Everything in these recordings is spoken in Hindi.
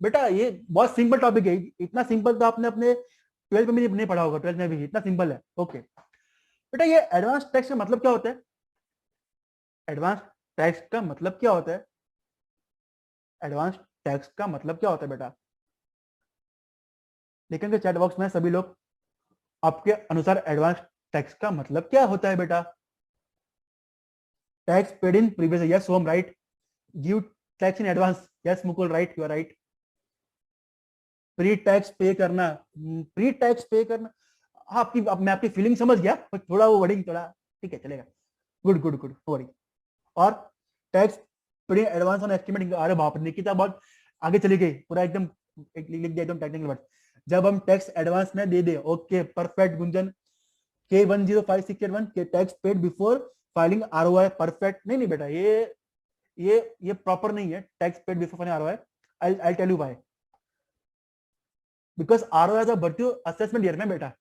बेटा ये बहुत सिंपल टॉपिक है, इतना सिंपल तो आपने अपने 12th में भी नहीं पढ़ा होगा, 12th में भी इतना सिंपल है। ओके बेटा, ये एडवांस टैक्स का मतलब क्या होता है? एडवांस टैक्स का मतलब क्या होता है? एडवांस टैक्स का मतलब क्या होता है बेटा? लिखेंगे चैट बॉक्स में सभी लोग, आपके अनुसार एडवांस टैक्स का मतलब क्या होता है बेटा? Tax paid in previous, yes Som right. Give tax in advance, yes Mukul right, you are right. Pre tax pay करना, प्री टैक्स पे करना, हाँ आपकी, अब मैं आपकी फीलिंग समझ गया, पर थोड़ा वो वर्डिंग थोड़ा ठीक है चलेगा। Good good good wording. और tax paid in advance on estimate, अरे बाप रे निकिता बहुत आगे चली गई, पूरा एकदम लिख दिया एकदम टेक्निकल वर्ड। जब हम टैक्स एडवांस में दे दे, ओके परफेक्ट गुंजन। K105681 के tax paid before filing ROI, perfect. नहीं नहीं बेटा, ये प्रॉपर नहीं है, tax paid before filing ROI। I'll tell you why. Because ROI is a virtue assessment year में बेटा।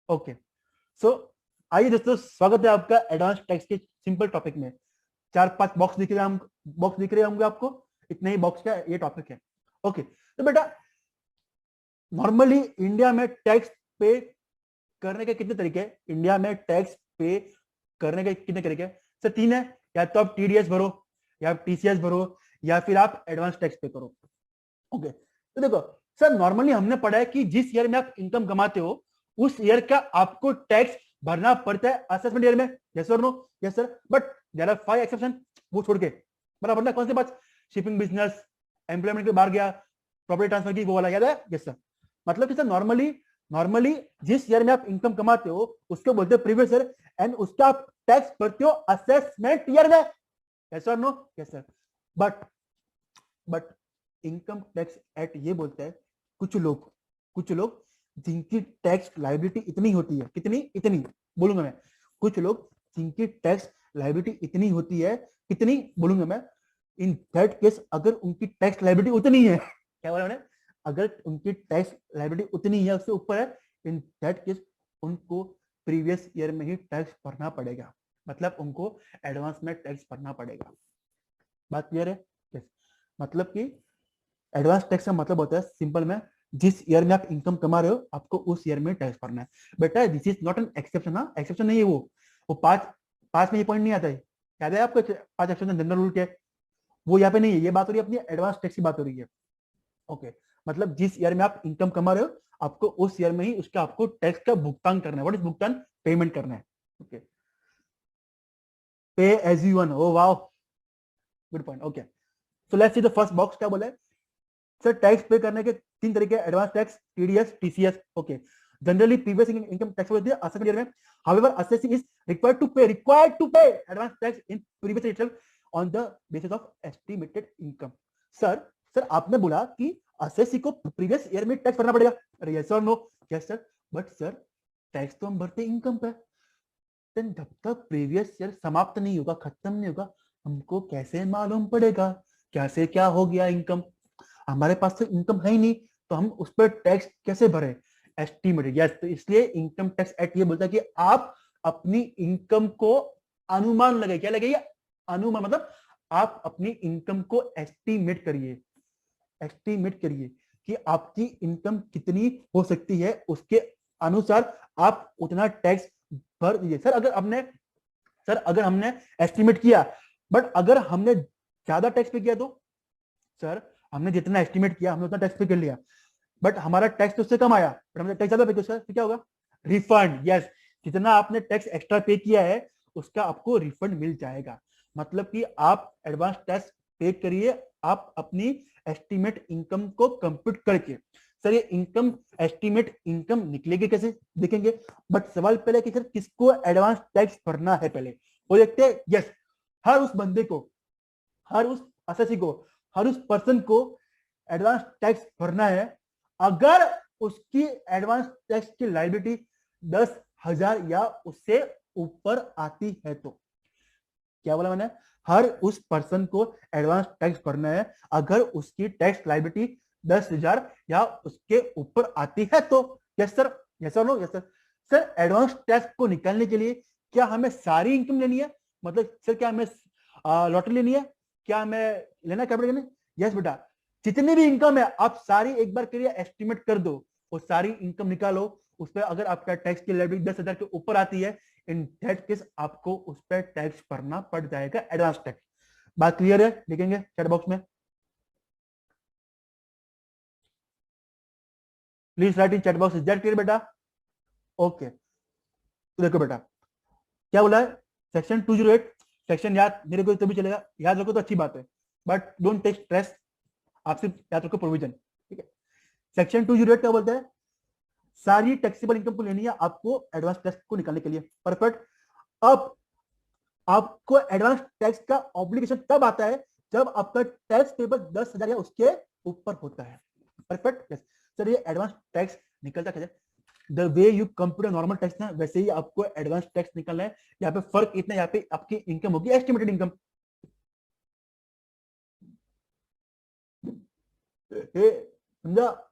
ओके सो आइए दोस्तों, स्वागत है आपका एडवांस टैक्स के सिंपल टॉपिक में। 4-5 बॉक्स दिख रहे होंगे आपको, इतने ही बॉक्स का ये टॉपिक है। ओके तो बेटा, नॉर्मली इंडिया में टैक्स पे करने के कितने तरीके हैं? इंडिया में टैक्स पे करने के कितने तरीके हैं सर? 3 है, या तो आप TDS भरो, या आप TCS भरो, या फिर आप एडवांस टैक्स पे करो। ओके तो देखो सर, नॉर्मली हमने पढ़ा है कि जिस ईयर में आप इनकम कमाते हो उस ईयर का आपको टैक्स भरना पड़ता है असेसमेंट ईयर में। Yes sir, no? Yes sir, but there are 5 exception, वो छोड़ के। बराबर ना? कौन सी बात? शिपिंग बिजनेस, एम्प्लॉयमेंट के बाहर गया, प्रॉपर्टी ट्रांसफर की, वो वाला याद है? Yes sir. मतलब कि सर नॉर्मली जिस ईयर में आप इनकम कमाते हो उसको बोलते हैं प्रीवियस ईयर, एंड उसका आप टैक्स भरते हो असेसमेंट ईयर में। Yes sir, no? Yes sir. But income tax act ये बोलता है कुछ लोग जिनकी टैक्स लायबिलिटी इतनी होती है, इतनी बोलूंगा मैं, कुछ लोग जिनकी टैक्स लायबिलिटी इतनी होती है, कितनी बोलूंगा मैं, इन दैट केस अगर उनकी टैक्स लायबिलिटी उतनी है, क्या बोला मैंने? अगर उनकी टैक्स लायबिलिटी उतनी है, उससे ऊपर है, इन दैट केस उनको प्रीवियस ईयर में ही टैक्स भरना पड़ेगा। मतलब उनको एडवांस में टैक्स भरना पड़ेगा। बात क्लियर है? yes. मतलब कि एडवांस टैक्स का मतलब होता है सिंपल में, जिस ईयर में आप इनकम कमा रहे हो आपको उस ईयर में टैक्स भरना है। बेटा this is not an exception, हाँ एक्सेप्शन नहीं है वो पांच में ये पॉइंट नहीं आता है, याद है आपको? 5 एक्सेप्शन जनरल रूल के, वो यहाँ पे नहीं है। ये बात हो रही है अपनी एडवांस टैक्स की बात हो रही है। ओके मतलब जिस ईयर में आप इनकम कमा रहे हो आपको उस ईयर में ही उसका आपको टैक्स का भुगतान करना है। व्हाट इज भुगतान? पेमेंट करना है। Okay, pay as you earn, oh wow, good point. Okay so let's see the first box, क्या बोला है सर? टैक्स पे करने के 3 तरीके, advance tax, TDS, TCS। Okay, generally previous income tax होती है असेसमेंट ईयर में। However assessee is required to pay advance tax in previous year itself on the basis of estimated income. Sir आपने बोला कि असेसी को प्रीवियस ईयर में टैक्स भरना पड़ेगा। अरे यस और no? Yes sir, but sir tax तो हम भरते इनकम पे, देन जब तक प्रीवियस ईयर समाप्त नहीं होगा, खत्म नहीं होगा, हमको कैसे मालूम पड़ेगा कैसे क्या हो गया इनकम? हमारे पास तो इनकम है ही नहीं, तो हम उस पर टैक्स कैसे भरे? एस्टिमेटेड। यस, तो इसलिए इनकम टैक्स एक्ट ये बोलता है कि आप अपनी इनकम को अनुमान लगाइए। क्या लगाइए? अनुमान। मतलब आप अपनी इनकम को एस्टिमेट करिए कि आपकी इनकम कितनी हो सकती है, उसके अनुसार आप उतना टैक्स भर दीजिए। सर अगर हमने एस्टिमेट किया, बट अगर हमने ज्यादा टैक्स पे किया तो सर हमने जितना एस्टिमेट किया हमने उतना टैक्स पे कर लिया, बट हमारा टैक्स तो उससे कम आया, बट हमने टैक्स ज्यादा पे किया, तो क्या होगा? रिफंड। यस, जितना आपने टैक्स एक्स्ट्रा पे किया है उसका आपको रिफंड मिल जाएगा। मतलब कि आप एडवांस टैक्स पे करिए, आप अपनी एस्टिमेट इनकम को कंप्यूट करके। सर ये इनकम एस्टिमेट इनकम निकलेगी कैसे, देखेंगे, बट सवाल पहले कि सर किसको एडवांस टैक्स भरना है पहले वो देखते हैं। यस, हर उस बंदे को, हर उस असेसी को, हर उस पर्सन को एडवांस टैक्स भरना है अगर उसकी एडवांस टैक्स की लायबिलिटी 10,000 या उससे ऊपर आती है तो। क्या बोला मैंने? हर उस पर्सन को एडवांस टैक्स भरना है अगर उसकी टैक्स लायबिलिटी 10,000 या उसके ऊपर आती है तो। Yes sir, yes sir, no? Yes sir. Sir advance tax को निकालने के लिए क्या हमें सारी इनकम लेनी है? मतलब सर क्या हमें लॉटरी लेनी है? क्या मैं लेना कैपिटल गेन? यस बेटा, जितनी भी इनकम है आप सारी एक बार के लिए एस्टिमेट कर दो और सारी इनकम निकालो, उस पर अगर आपका टैक्स की लायबिलिटी 10,000 के ऊपर आती है, इन दैट केस आपको उस पर टैक्स भरना पड़ जाएगा, एडवांस टैक्स। बात क्लियर है? लिखेंगे चैट बॉक्स में, please right in chat box, is that clear बेटा? ओके, तो देखो बेटा क्या बोला है, सेक्शन 208, सेक्शन याद मेरे को तभी चलेगा, याद रखो तो अच्छी बात है, बट डोंट टेक स्ट्रेस, आप सिर्फ याद रखो प्रोविजन, ठीक है। सेक्शन 208 क्या बोलता है, सारी टैक्सेबल इनकम को लेनी है आपको एडवांस टैक्स को निकालने के लिए, परफेक्ट। अब आपको एडवांस टैक्स का ऑब्लिगेशन तब आता है जब आपका टैक्स पेपर 10,000 या उसके ऊपर होता है, परफेक्ट। यस सर, ये एडवांस टैक्स निकलता कैसे? The way you computer normal tax ना, वैसे ही आपको एडवांस टैक्स निकालना है। यहाँ पे फर्क इतना, यहाँ पे आपकी इनकम होगी एस्टिमेटेड इनकम, समझा?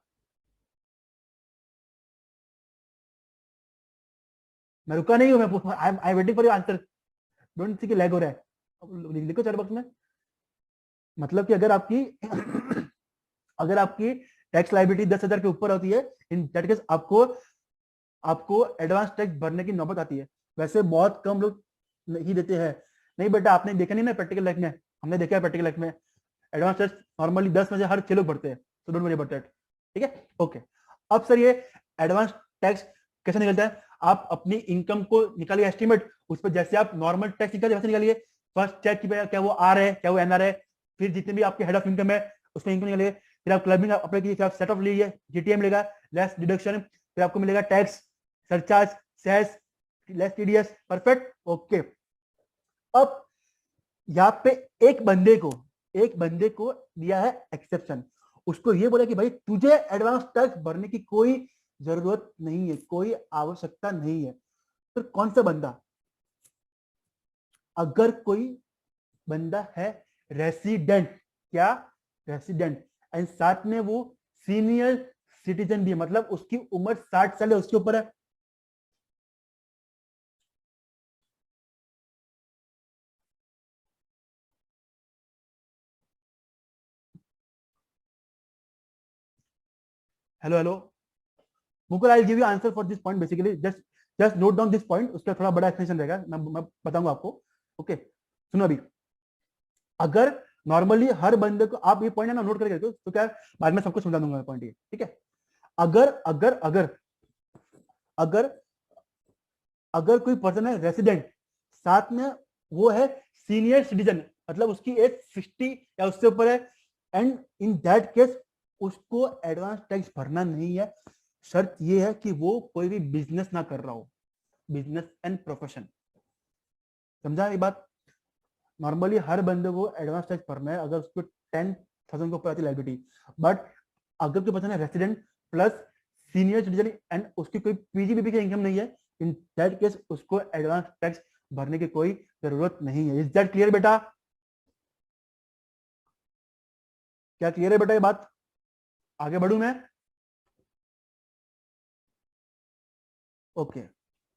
मैं रुका नहीं हूं, मैं आई waiting for your answer, don't see कि लैग हो रहा है। अब लिखो चैट बॉक्स में, मतलब कि अगर आपकी अगर आपकी टैक्स लायबिलिटी 10,000 के ऊपर होती है, इन दैट केस आपको एडवांस टैक्स भरने की नौबत आती है। वैसे बहुत कम लोग नहीं देते हैं। नहीं बेटा, आपने देखा नहीं ना प्रैक्टिकल लाइफ में, हमने देखा है प्रैक्टिकल लाइफ में एडवांस टैक्स नॉर्मली 10 में से हर 6 लोग भरते हैं, so don't worry about that, ठीक है। ओके, अब सर ये एडवांस टैक्स कैसे निकलता है? आप अपनी इनकम को निकालिए एस्टिमेट, उस पर जैसे आप नॉर्मल टैक्स निकालिए वैसे निकालिए। फर्स्ट चेक की क्या वो आर है, क्या वो एनआर है, फिर जितने भी आपके हेड ऑफ इनकम है उसमें इनकम निकालिए, फिर आप क्लबिंग अप्लाई कीजिए, फिर आप सेट ऑफ लीजिए, जीटीएम मिलेगा, लेस डिडक्शन, फिर आपको मिलेगा tax, surcharge, cess, less TDS, perfect. Okay, अब यहाँ पे एक बंदे को दिया है एक्सेप्शन, उसको ये बोला कि भाई तुझे एडवांस टैक्स भरने की कोई जरूरत नहीं है, कोई आवश्यकता नहीं है। फिर कौन सा बंदा? अगर कोई बंदा है रेसिडेंट, क्या रेसिडेंट, एंड साथ में वो सीनियर सिटीजन भी है, मतलब उसकी उम्र 60 साल है उसके ऊपर है, hello hello Mukul, I give you answer for this point, basically just note down this point, उसका थोड़ा बड़ा एक्सप्लेनेशन रहेगा, मैं बताऊंगा आपको। ओके सुनो, अभी अगर नॉर्मली हर बंदे को, आप ये पॉइंट है ना नोट करके रखो, तो क्या बाद में सबको समझा दूंगा पॉइंट ये, ठीक है। अगर अगर अगर अगर अगर कोई पर्सन है रेसिडेंट, साथ में वो है सीनियर सिटीजन, मतलब उसकी एज 60 या उससे ऊपर है, एंड इन दैट केस उसको एडवांस टैक्स भरना नहीं है। शर्त ये है कि वो कोई भी बिजनेस ना कर रहा हो, बिजनेस एंड प्रोफेशन, समझा ये बात? नॉर्मली हर बंदे को एडवांस टैक्स भरना है अगर उसको 10,000 के ऊपर आती है लायबिलिटी, बट अगर कोई पर्सन है resident plus senior citizen and उसकी कोई पीजीबीपी की इनकम नहीं है, इन दैट केस उसको एडवांस टैक्स भरने की कोई जरूरत नहीं है। इज दैट क्लियर बेटा? क्या क्लियर है बेटा ये बात? आगे बढ़ू मैं? ओके,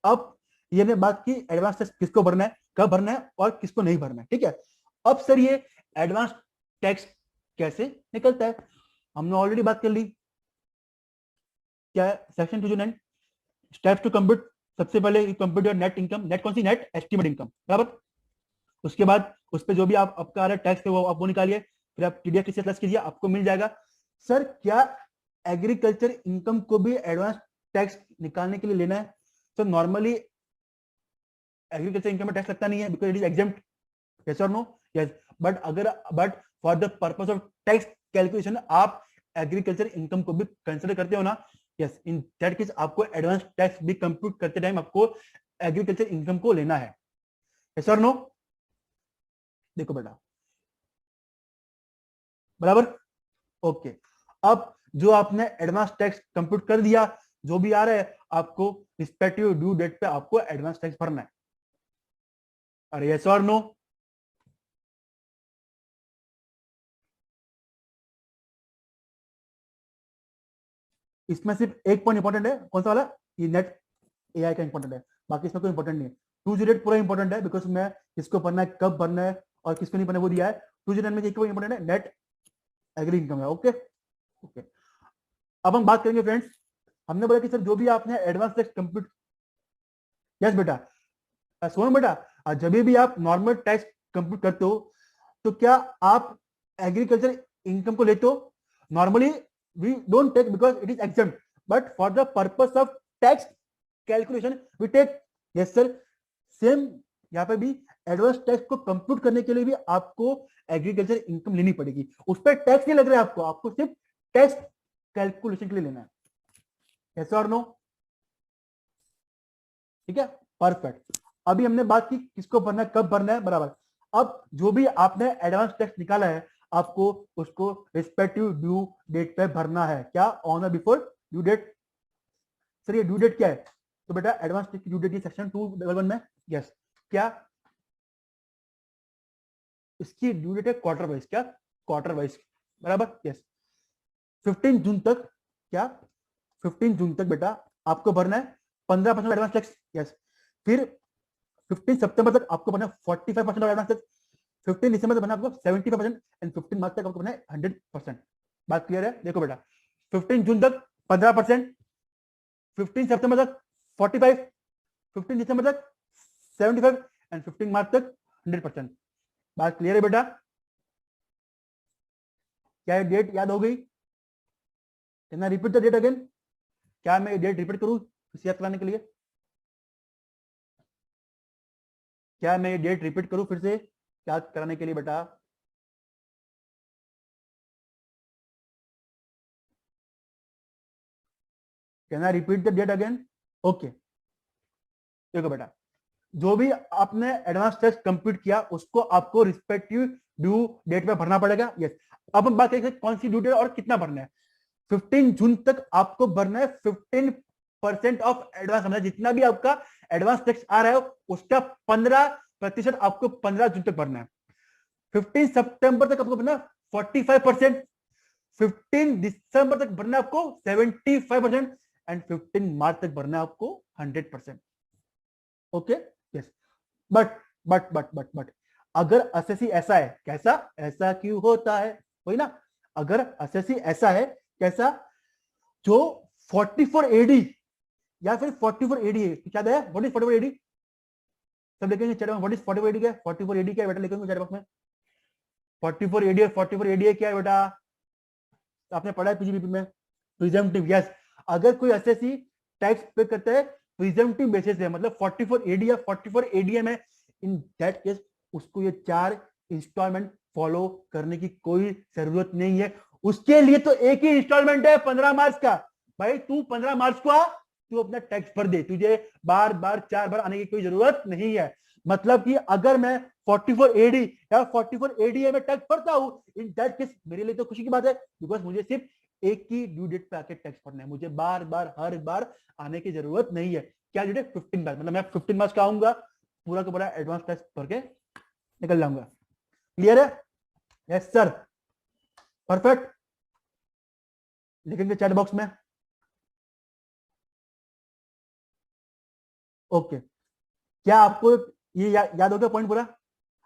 अब ये ने बात की एडवांस टैक्स किसको भरना है, कब भरना है और किसको नहीं भरना है, ठीक है। अब सर ये एडवांस टैक्स कैसे निकलता है, हमने ऑलरेडी बात कर ली, क्या है सेक्शन 209 स्टेप्स टू कंप्यूट। सबसे पहले compute your net income, net कौन सी? नेट एस्टिमेट इनकम, बराबर। उसके बाद उस पर जो भी आप आपका आ रहा है टैक्स पे वो आप वो निकालिए, फिर आप टीडीएस टीसीएस प्लस कीजिए, आपको मिल जाएगा। सर क्या एग्रीकल्चर इनकम को भी एडवांस टैक्स निकालने के लिए लेना है? सर नॉर्मली एग्रीकल्चर इनकम में टैक्स लगता नहीं है because it is exempt, yes और no? Yes, but for the purpose of tax calculation आप एग्रीकल्चर इनकम को भी कंसिडर करते हो ना? यस, इन दैट केस आपको एडवांस टैक्स भी कंप्यूट करते टाइम आपको एग्रीकल्चर इनकम को लेना है, यस और नो? देखो बेटा, बराबर। ओके, अब जो आपने एडवांस टैक्स कंप्यूट कर दिया, जो भी आ रहा है आपको रिस्पेक्टिव ड्यू डेट पे आपको एडवांस टैक्स भरना है, अरे यस और नो? इसमें सिर्फ एक पॉइंट इंपॉर्टेंट है, कौन सा वाला? ये नेट एआई का इंपॉर्टेंट है, बाकी इसमें कोई इंपॉर्टेंट नहीं है। 208 पूरा इंपॉर्टेंट है बिकॉज मैं किसको भरना है, कब भरना है और किसको नहीं भरना है वो दिया है। 209 में इंपॉर्टेंट है, नेट एग्री इनकम है। ओके ओके, अब हम बात करेंगे फ्रेंड्स, हमने बोला कि सर जो भी आपने एडवांस टैक्स कंप्यूट, यस बेटा सुनो बेटा, जब भी आप नॉर्मल टैक्स कंप्यूट करते हो तो क्या आप एग्रीकल्चर इनकम को लेते हो? Normally we don't take because it is exempt, but for the purpose of tax calculation we take. Yes sir, same यहाँ पे भी एडवांस टैक्स को कंप्यूट करने के लिए भी आपको एग्रीकल्चर इनकम लेनी पड़ेगी, उस पर टैक्स नहीं लग रहा है आपको, आपको सिर्फ टैक्स कैलकुलेशन के लिए लेना है। यस और नो? ठीक है, परफेक्ट। अभी हमने बात की किसको भरना है, कब भरना है, बराबर। अब जो भी आपने एडवांस टैक्स निकाला है आपको उसको रिस्पेक्टिव ड्यू डेट पे भरना है। क्या? On before due date. Sir ये ड्यू डेट क्या है? तो बेटा एडवांस टैक्स की ड्यू डेट सेक्शन 211 में। यस, क्या इसकी ड्यू डेट है क्वार्टर वाइज, क्या क्वार्टर वाइज, बराबर। यस, 15 जून तक, क्या 15 जून तक बेटा आपको भरना है 15% एडवांस टैक्स। यस, फिर 15 सितंबर तक आपको भरना है 45% एडवांस टैक्स, 15 दिसंबर तक भरना आपको 75% एंड 15 मार्च तक आपको भरना है 100%। बात क्लियर है? देखो बेटा 15 जून तक 15%, 15 सितंबर तक 45, 15 दिसंबर तक 75 एंड 15 मार्च तक 100%। बात क्लियर है बेटा? क्या ये डेट याद हो गई? Can I repeat the date again? क्या मैं ये डेट रिपीट करूं इसे याद कराने के लिए? क्या मैं ये डेट रिपीट करूं फिर से याद कराने के लिए बेटा? Can I repeat the date again? Okay, देखो बेटा जो भी आपने एडवांस टैक्स कंप्यूट किया उसको आपको रिस्पेक्टिव ड्यू डेट पे भरना पड़ेगा। यस, अब हम बात करेंगे कौन सी ड्यू डेट और कितना भरना है। 15 जून तक आपको भरना है 15% ऑफ एडवांस, मतलब जितना भी आपका एडवांस टैक्स आ रहा है उसका 15% आपको 15 जून तक भरना है। 15 सितंबर तक आपको भरना 45%, 15 दिसंबर तक भरना आपको 75% एंड 15 मार्च तक भरना आपको 100%। ओके, यस, बट अगर एसएससी ऐसा है, कैसा ऐसा क्यों होता है, वही ना, अगर एसएससी ऐसा है कैसा, जो 44 एडी या फिर 44 एडी है, क्या है व्हाट इज 44 एडी? सब लिखेंगे चैट में, व्हाट इज 44 एडी क्या है? 44 एडी क्या है बेटा? लिखेंगे चैट बॉक्स में 44 एडी है, 44 एडी क्या है बेटा? आपने पढ़ा है पीजीबीपी में, प्रिजम्पटिव। यस, अगर कोई एसएससी टैक्स पे करता है प्रिजम्पटिव बेसिस है, मतलब 44 एडी या 44 एडीएम है, इन दैट केस उसको ये 4 इंस्टॉलमेंट फॉलो करने की कोई जरूरत नहीं है। उसके लिए तो एक ही इंस्टॉलमेंट है 15 मार्च का। भाई तू 15 मार्च को आ, तू अपना टैक्स भर दे, तुझे बार बार 4 बार आने की कोई जरूरत नहीं है। मतलब कि अगर मैं 44 एडी या 44 एडीए में टैक्स भरता हूं, इन दैट केस मेरे लिए तो खुशी की बात है, बिकॉज मुझे सिर्फ एक ही ड्यू डेट पे आके टैक्स भरना है, मुझे बार बार हर बार आने की जरूरत नहीं है। क्या डेट है? 15 मार्च, मतलब मैं 15 मार्च का आऊंगा, पूरा का पूरा एडवांस टैक्स भर के निकल जाऊंगा। क्लियर है? Yes sir, perfect. लिखेंगे चैट बॉक्स में। ओके, क्या आपको ये याद हो गया पॉइंट पूरा?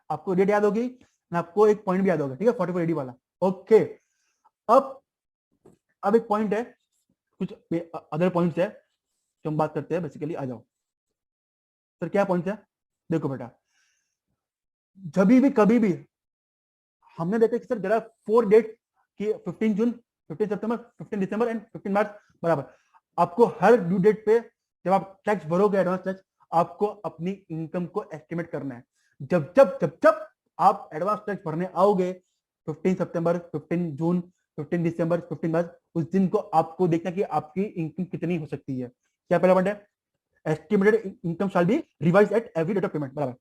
आपको डेट याद होगी, आपको एक पॉइंट भी याद होगा, ठीक है, 44 एडी वाला। ओके, अब एक पॉइंट है, कुछ अदर पॉइंट्स है जो हम बात करते हैं बेसिकली। आ जाओ सर, क्या पॉइंट है? देखो बेटा, जब भी कभी भी हमने देखा कि सर जरा 4 डेट की 15 जून, 15 सितंबर, 15 दिसंबर एंड 15 मार्च, बराबर। आपको हर ड्यू डेट पे जब आप टैक्स भरोगे एडवांस टैक्स, आपको अपनी इनकम को एस्टिमेट करना है। जब जब जब जब आप एडवांस टैक्स भरने आओगे 15 सितंबर, 15 जून, 15 दिसंबर, 15 मार्च, उस दिन को आपको देखना कि आपकी इनकम कितनी हो सकती है। क्या पहला पॉइंट है? Estimated income shall be revised at every date of payment, बराबर।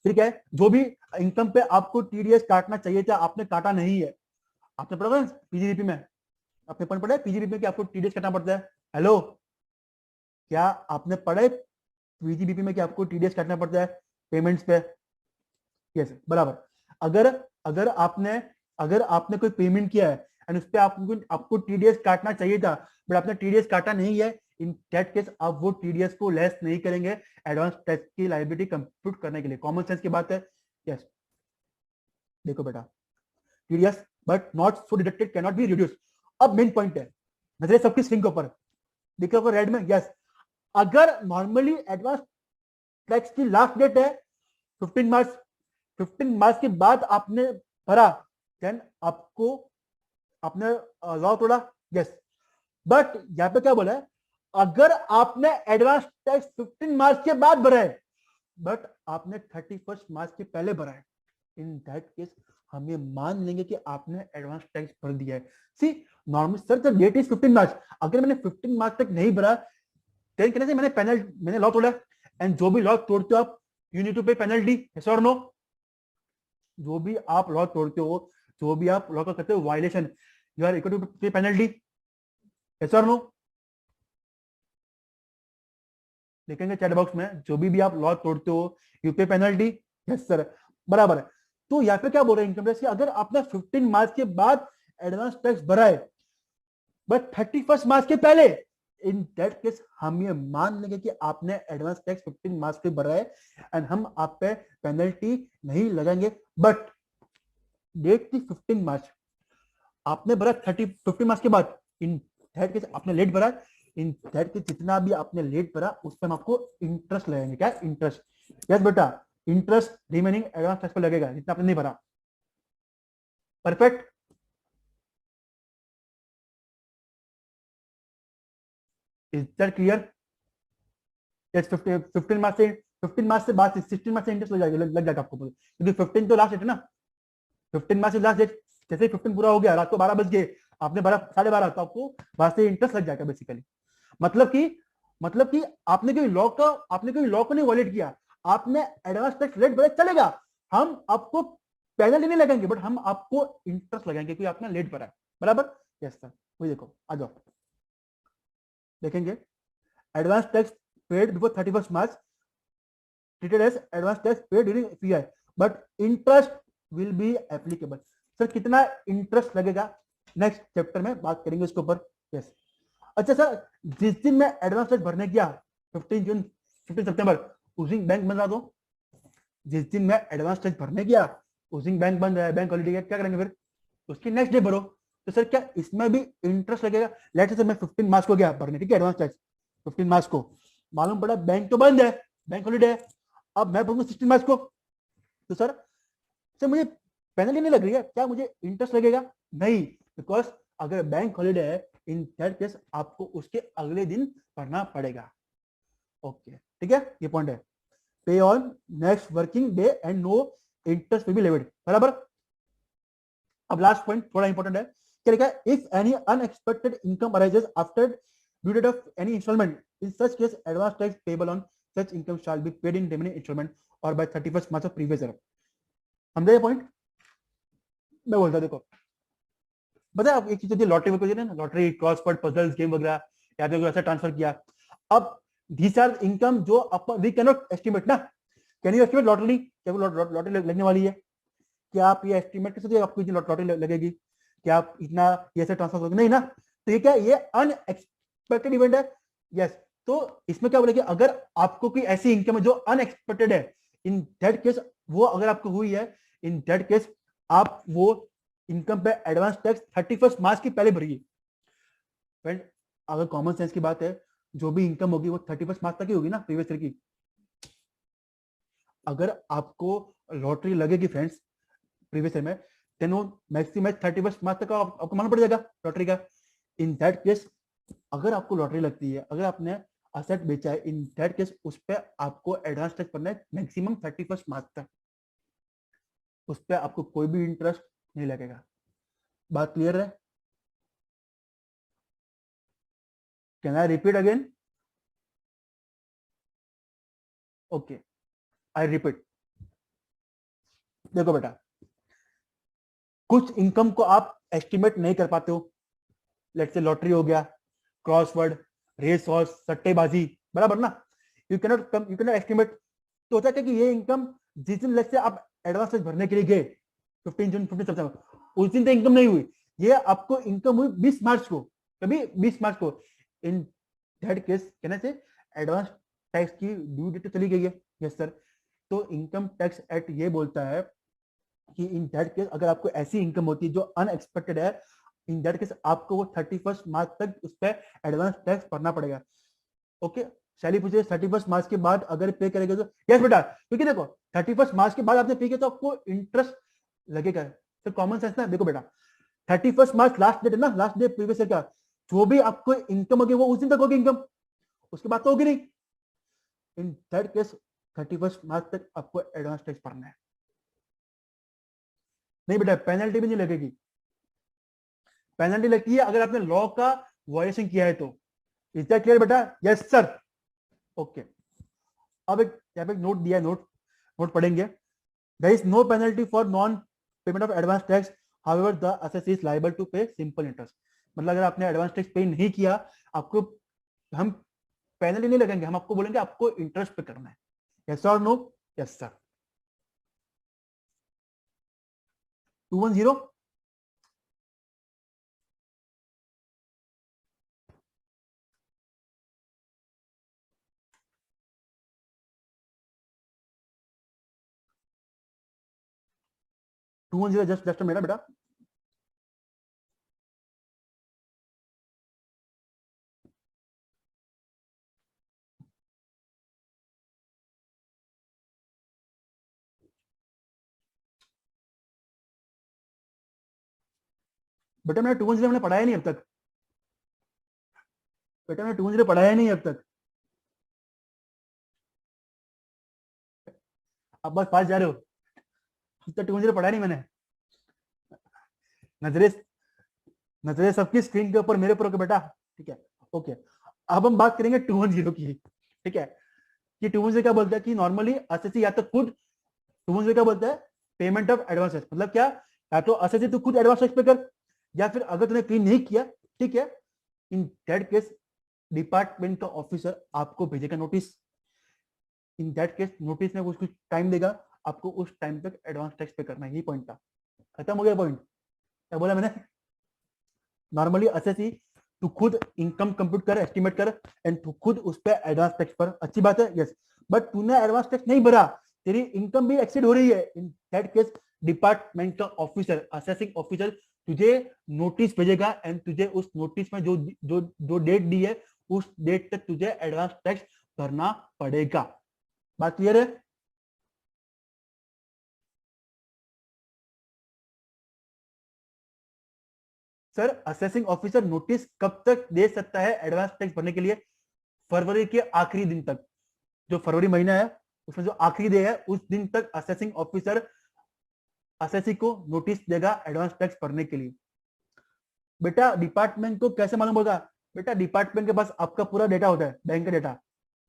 फिर क्या है? जो भी इनकम पे आपको टीडीएस काटना चाहिए था आपने काटा नहीं है। आपने पढ़ा पीजीबीपी में, आपने पढ़ा है पीजीबीपी में कि आपको टीडीएस काटना पड़ता है। हेलो, क्या आपने पढ़ा है पीजीबीपी में कि आपको टीडीएस काटना पड़ता है पेमेंट्स पे? यस, बराबर। अगर अगर आपने अगर आपने कोई पेमेंट किया है एंड उस पर आपको टीडीएस काटना चाहिए था बट आपने टीडीएस काटा नहीं है, इन दैट केस आप वो टीडीएस को लेस नहीं करेंगे एडवांस टैक्स की लायबिलिटी कंप्यूट करने के लिए। कॉमन सेंस की बात है। यस, देखो बेटा, TDS but not so deducted can not be reduce. अब मेन पॉइंट है, नजरें सबकी स्क्रीन के ऊपर दिख रहा होगा रेड में, यस। अगर नॉर्मली एडवांस टैक्स की लास्ट डेट है 15 मार्च, 15 मार्च के बाद आपने भरा, देन आपको आपने लॉ तोड़ा, यस। बट यहाँ पे क्या बोला है, अगर आपने एडवांस टैक्स 15 मार्च के बाद भरा है बट आपने 31 मार्च के पहले भरा है, इन दैट केस हम ये मान लेंगे कि आपने एडवांस टैक्स भर दिया है। See normal sir the date is 15 March, अगर मैंने 15 मार्च तक नहीं भरा देन कहने से मैंने लॉ तोड़ा, एंड जो भी लॉ तोड़ते हो आप you need to pay penalty, yes और नो। जो भी आप लॉ तोड़ते हो, जो भी आप लॉ का करते हो violation, you are equal to pay penalty, yes और नो। लिखेंगे चैट बॉक्स में, जो भी आप लॉ तोड़ते हो यू पे पेनल्टी, यस सर, बराबर है। तो यहाँ पे क्या बोल रहे हैं इनकम टैक्स, अगर आपने 15 मार्च के बाद एडवांस टैक्स भरा है बट 31 मार्च के पहले, इन दैट केस हम ये मान लेंगे कि आपने एडवांस टैक्स 15 मार्च पे भरा है एंड हम आप पे पेनल्टी नहीं लगाएंगे। बट डेट थी 15 मार्च, आपने भरा 15 मार्च के बाद, इन दैट केस आपने लेट भरा, इन दैट केस जितना भी आपने लेट भरा उस पर हम आपको इंटरेस्ट लगाएंगे। क्या इंटरेस्ट, यस बेटा, इंटरेस्ट रिमेनिंग एडवांस टैक्स पर लगेगा जितना आपने नहीं भरा। Perfect, is that clear? Yes, 15 मार्च से 15 मार्च से बाद 16 मार्च से इंटरेस्ट लग जाएगा आपको, क्योंकि 15 तो लास्ट डेट है ना, 15 मार्च से लास्ट डेट। जैसे ही 15 पूरा हो गया, रात को 12 बज गए, आपने 12:30, तो आपको वहां से इंटरेस्ट लग जाएगा बेसिकली। मतलब कि आपने कोई लॉ को नहीं वॉलेट किया, आपने एडवांस टैक्स लेट भरे चलेगा, हम आपको पेनल्टी नहीं लगाएंगे बट हम आपको इंटरेस्ट लगाएंगे क्योंकि आपने लेट भरा है, बराबर। यस सर, वही देखो आ जाओ देखेंगे, advance tax paid before 31 March treated as advance tax paid during PI, but interest will be applicable। Sir कितना इंटरेस्ट लगेगा नेक्स्ट चैप्टर में बात करेंगे उसके ऊपर, यस। अच्छा सर, जिस दिन मैं एडवांस टैक्स भरने गया 15 जून 15 सितंबर, उस दिन बैंक बंद, दो। जिस दिन मैं एडवांस टैक्स भरने गया उस दिन बैंक बंद है, बैंक हॉलीडे, क्या करेंगे फिर, उसकी नेक्स्ट डे भरो। तो सर क्या इसमें भी इंटरेस्ट लगेगा? लेट्स से मैं 15 मार्च को गया भरने, ठीक है, एडवांस टैक्स 15 मार्च को, मालूम पड़ा बैंक तो बंद है, बैंक हॉलीडे है, अब मैं भरूंगा 16 मार्च को, तो सर मुझे पेनल्टी नहीं लग रही है, क्या मुझे इंटरेस्ट लगेगा? नहीं, बिकॉज अगर बैंक हॉलीडे है इन दैट केस आपको उसके अगले दिन भरना पड़ेगा। ओके ठीक है, ये पॉइंट है, pay on next working day and no interest will be levied, बराबर। अब लास्ट पॉइंट थोड़ा इंपॉर्टेंट है, क्या लिखा है, if any unexpected income arises after due date of any instalment, in such case advance tax payable on such income shall be paid in remaining installment or by 31st March of previous year। समझे ये पॉइंट? मैं बोलता देखो, पता है आप एक चीज होती है लॉटरी में, ना लॉटरी, क्रॉसवर्ड पजल्स, गेम वगैरह, या तो ऐसा ट्रांसफर किया, अब these are income जो अपन वी कैन नॉट एस्टिमेट ना, कैन यू एस्टिमेट लॉटरी, क्या लॉटरी लगने वाली है, क्या आप ये एस्टिमेट कर सकते हो आपको इतनी लॉटरी लगेगी, क्या आप इतना ये ऐसे ट्रांसफर करोगे, नहीं ना। तो ये क्या, ये अनएक्सपेक्टेड इवेंट है, यस। तो इसमें क्या बोलेगा, अगर आपको कोई ऐसी इनकम है जो अनएक्सपेक्टेड है, इन दैट केस वो अगर आपको हुई है, इन दैट केस आप वो इनकम पे एडवांस टैक्स 31 मार्च की पहले भरिए। फ्रेंड अगर कॉमन सेंस की बात है, जो भी इनकम होगी वो 31 मार्च तक ही होगी ना, प्रीवियस ईयर की। अगर आपको लॉटरी लगेगी फ्रेंड्स प्रीवियस ईयर में, देन वो मैक्सिमम 31 मार्च तक आपको मालूम पड़ जाएगा लॉटरी का। इन दैट केस अगर आपको लॉटरी लगती है, अगर आपने असेट बेचा है, इन दैट केस उस पर आपको एडवांस टैक्स भरना है मैक्सिमम 31 मार्च तक, उस पर आपको कोई भी इंटरेस्ट नहीं लगेगा। बात क्लियर है? Can I repeat again? Okay, I repeat. देखो बेटा, कुछ इनकम को आप एस्टिमेट नहीं कर पाते हो, लेट्स से लॉटरी हो गया, क्रॉसवर्ड, रेस हॉर्स, सट्टेबाजी, बराबर ना, यू कैनॉट एस्टिमेट। तो होता है कि ये इनकम जिस दिन लेट्स से आप एडवांस टैक्स भरने के लिए गए 15 जून 15 सितंबर, उस दिन तो इनकम नहीं हुई, ये आपको इनकम हुई 20 मार्च को, कभी 20 मार्च को, इन दैट केस कहने से एडवांस टैक्स की ड्यू डेट चली गई है, यस सर। तो इनकम टैक्स एक्ट ये बोलता है कि इन दैट केस अगर आपको ऐसी इनकम होती है जो अनएक्सपेक्टेड है, इन दैट केस आपको वो 31 मार्च तक उस पर एडवांस टैक्स भरना पड़ेगा। ओके, शैली पूछे 31 मार्च के बाद अगर पे करेंगे तो यस बेटा, क्योंकि देखो 31 मार्च के बाद आपने पे किया तो आपको इंटरेस्ट लगेगा। तो कॉमन सेंस ना, देखो बेटा 31 मार्च लास्ट डेट है ना, लास्ट डेट प्रीवियस ईयर का, जो भी आपको इनकम होगी वो उस दिन तक होगी इनकम, उसके बाद तो होगी नहीं। इन दैट केस 31 मार्च तक आपको एडवांस टैक्स भरना है। नहीं बेटा, पेनल्टी भी नहीं लगेगी। पेनल्टी लगती है अगर आपने लॉ का वायलेशन किया है तो। इज दैट क्लियर बेटा? Yes sir. ओके, अब एक यहाँ पे नोट दिया है, नोट पढ़ेंगे। There is no penalty for non payment of advance tax, however the assessee is liable to pay simple interest. मतलब अगर आपने एडवांस टैक्स पे नहीं किया, आपको हम पेनल्टी नहीं लगेंगे, हम आपको बोलेंगे आपको इंटरेस्ट पे करना है। यस और नो? Yes sir. 210 210 जस्ट मेरा बेटा। बेटा मैंने 210 हमने पढ़ाया नहीं अब तक। बेटा मैंने 210 पढ़ाया नहीं अब तक। अब बस पास जा रहे हो। अब तक 210 पढ़ाया नहीं मैंने। नजरे नजरे सबकी स्क्रीन के ऊपर मेरे ऊपर, बेटा ठीक है। ओके, अब हम बात करेंगे 210 की। ठीक है, कि 210 क्या बोलता है कि नॉर्मली एसएससी या तो खुद 210 क्या बोलता है, पेमेंट ऑफ एडवांस टैक्स। मतलब क्या, या तो एसएससी तो खुद एडवांस टैक्स पे कर, या फिर अगर तूने क्लीन नहीं किया, ठीक है, इन दैट केस डिपार्टमेंट का ऑफिसर आपको भेजेगा notice. In that case notice में कुछ टाइम देगा, आपको उस टाइम तक एडवांस टैक्स पे करना है। यही पॉइंट था, खत्म हो गया पॉइंट। क्या बोला मैंने? नॉर्मली एसएससी तू खुद इनकम कंप्यूट कर, एस्टिमेट कर, एंड तू खुद उस पर एडवांस टैक्स पर, अच्छी बात है, यस। बट तूने एडवांस टैक्स नहीं भरा, तेरी इनकम भी एक्सीड हो रही है, इन दैट केस डिपार्टमेंट का ऑफिसर, असेसिंग ऑफिसर तुझे नोटिस भेजेगा, एंड तुझे उस नोटिस में जो जो जो डेट दी है उस डेट तक तुझे एडवांस टैक्स भरना पड़ेगा। बात क्लियर है? सर असेसिंग ऑफिसर नोटिस कब तक दे सकता है एडवांस टैक्स भरने के लिए? फरवरी के आखिरी दिन तक। जो फरवरी महीना है उसमें जो आखिरी डे है उस दिन तक असेसिंग ऑफिसर असेसी को नोटिस देगा एडवांस टैक्स भरने के लिए। बेटा डिपार्टमेंट को कैसे मालूम होगा? बेटा डिपार्टमेंट के पास आपका पूरा डेटा होता है, बैंक का डेटा,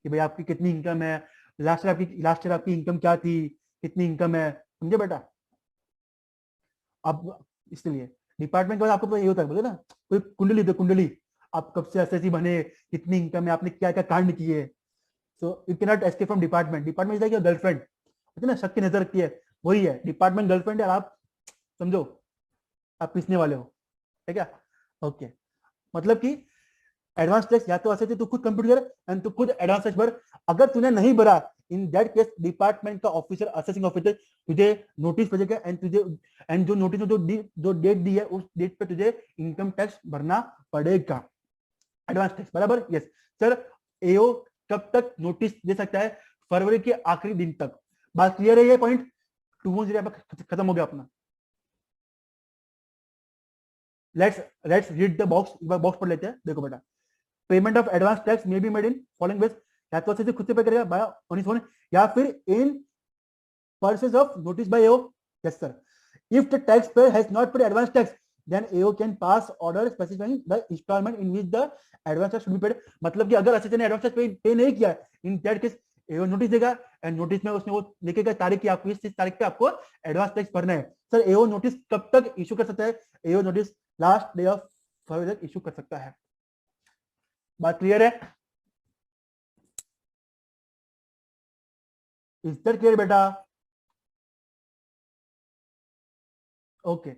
कि भाई आपकी कितनी इनकम है, लास्ट ईयर आपकी इनकम क्या थी, कितनी इनकम है, समझे बेटा? अब इसलिए डिपार्टमेंट के पास आपको तो ये होता है, बोले ना, कोई कुंडली दे, कुंडली आप कब से एसएससी बने, कितनी इनकम है, आपने क्या क्या कांड किए। So you can not escape from department. Department is like your girlfriend, है ना, सबकी नजर रखती है, वही है डिपार्टमेंट गर्लफ्रेंड है। आप समझो, आप पीसने वाले हो, ठीक है? ओके, मतलब कि एडवांस टैक्स या तो ऐसे तू खुद कंप्यूट कर एंड तू खुद एडवांस टैक्स भर। अगर तूने नहीं भरा, इन दैट केस डिपार्टमेंट का ऑफिसर, असेसिंग ऑफिसर तुझे नोटिस भेजेगा, एंड जो नोटिस में जो डेट दी है उस डेट पे तुझे इनकम टैक्स भरना पड़ेगा, एडवांस टैक्स, बराबर? Yes sir. एओ कब तक नोटिस दे सकता है? फरवरी के आखिरी दिन तक। बात क्लियर है? ये पॉइंट 210 खत्म हो गया अपना। Let's read the box, box पढ़ लेते हैं। देखो बेटा, payment of advance tax may be made in following veg, या तो खुद से पे करेगा बाय ऑन हिज ओन, या फिर इन purchase of notice by AO. Yes sir. If the taxpayer has not paid advance tax, then AO can pass order specifying the installment in which the advance tax should be paid. मतलब कि अगर असेसी ने एडवांस टैक्स पे नहीं किया, in that case AO notice देगा, एंड नोटिस में उसने वो लिखेगा तारीख की, आपको इस तारीख पे आपको एडवांस टैक्स भरना है। सर एओ नोटिस कब तक इशू कर सकता है? AO notice last day of February तक इशू कर सकता है। बात क्लियर है? इज दैट क्लियर बेटा? ओके,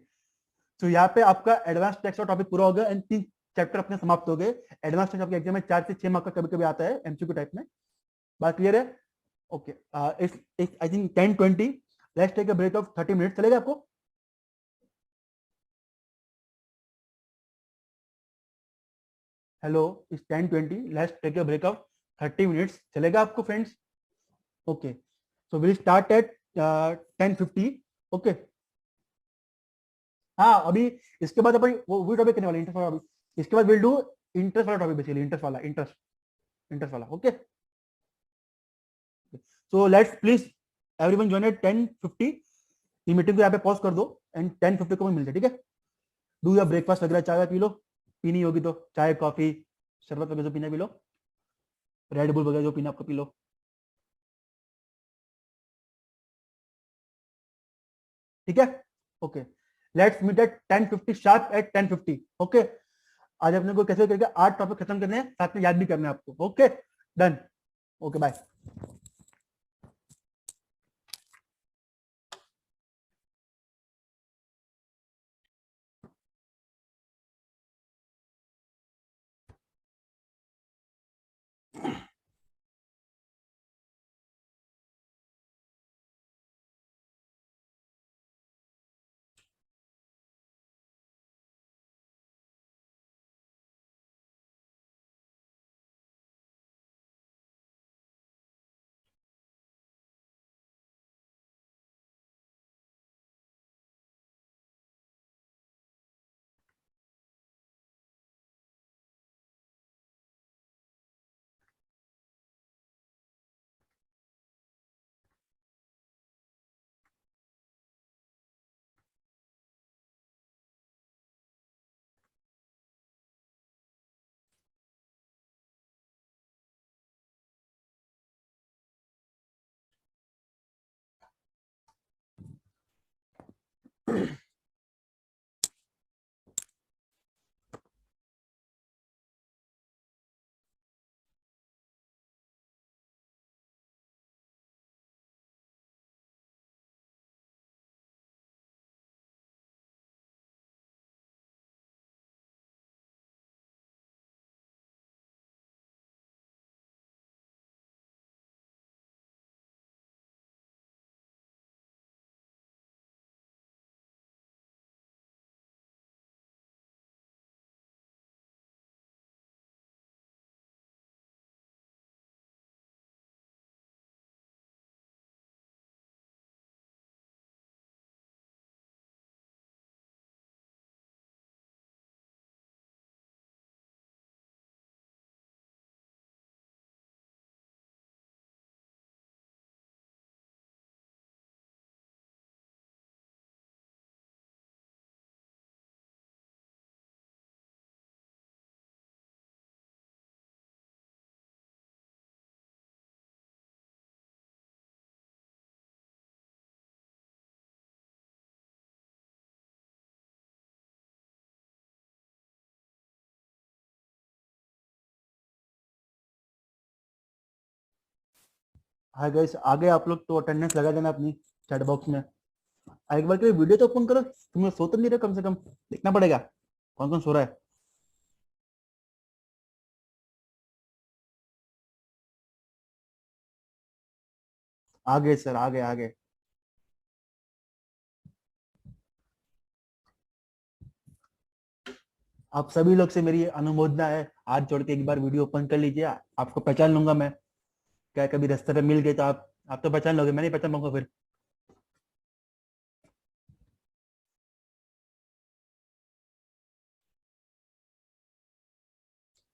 तो यहाँ पे आपका एडवांस टैक्स का टॉपिक पूरा हो गया, एंड 3 चैप्टर अपने समाप्त हो गए। एडवांस टैक्स आपके एग्जाम में 4 से 6 मार्क का कभी कभी आता है एमसीक्यू टाइप में। बात क्लियर है? Okay, I think 10:20 let's take a break of 30 minutes, चलेगा आपको? हेलो, इस 10:20, let's take a break of 30 minutes, चलेगा आपको friends? Okay, so will start at 10:50। Okay, हाँ अभी इसके बाद अपन वो टॉपिक करने वाले इंटरेस्ट वाला। अभी इसके बाद विल डू इंटरेस्ट वाला टॉपिक, बेसिकली इंटरेस्ट वाला, इंटरेस्ट वाला। Okay, so let's please everyone join at 10:50। ये मीटिंग को यहाँ पे पॉज कर दो एंड 10:50 को मिलते हैं, ठीक है? डू या ब्रेकफास्ट वगैरह, चाय पी लो, पीनी होगी तो चाय कॉफी शरबत वगैरह जो पीना पी लो, रेड बुल वगैरह जो पीना आपको पी लो, ठीक है? Okay, let's meet at 10:50 sharp, at 10:50। Okay, आज अपने को कैसे करके 8 टॉपिक खत्म करने हैं, साथ में याद भी करना है आपको। Okay, done. Okay, bye. Hi guys, आगे आप लोग तो अटेंडेंस लगा देना अपनी चैट बॉक्स में। एक बार के लिए वीडियो तो ओपन करो, तुम्हें सो तो नहीं रहे, कम से कम देखना पड़ेगा कौन कौन सो रहा है। आगे सर, आगे आगे। आप सभी लोग से मेरी अनुमोदना है, हाथ जोड़ के एक बार वीडियो ओपन कर लीजिए, आपको पहचान लूंगा मैं। क्या कभी रास्ते पे मिल गए तो आप तो पहचान लोगे, मैं नहीं पहचान पाऊंगा फिर।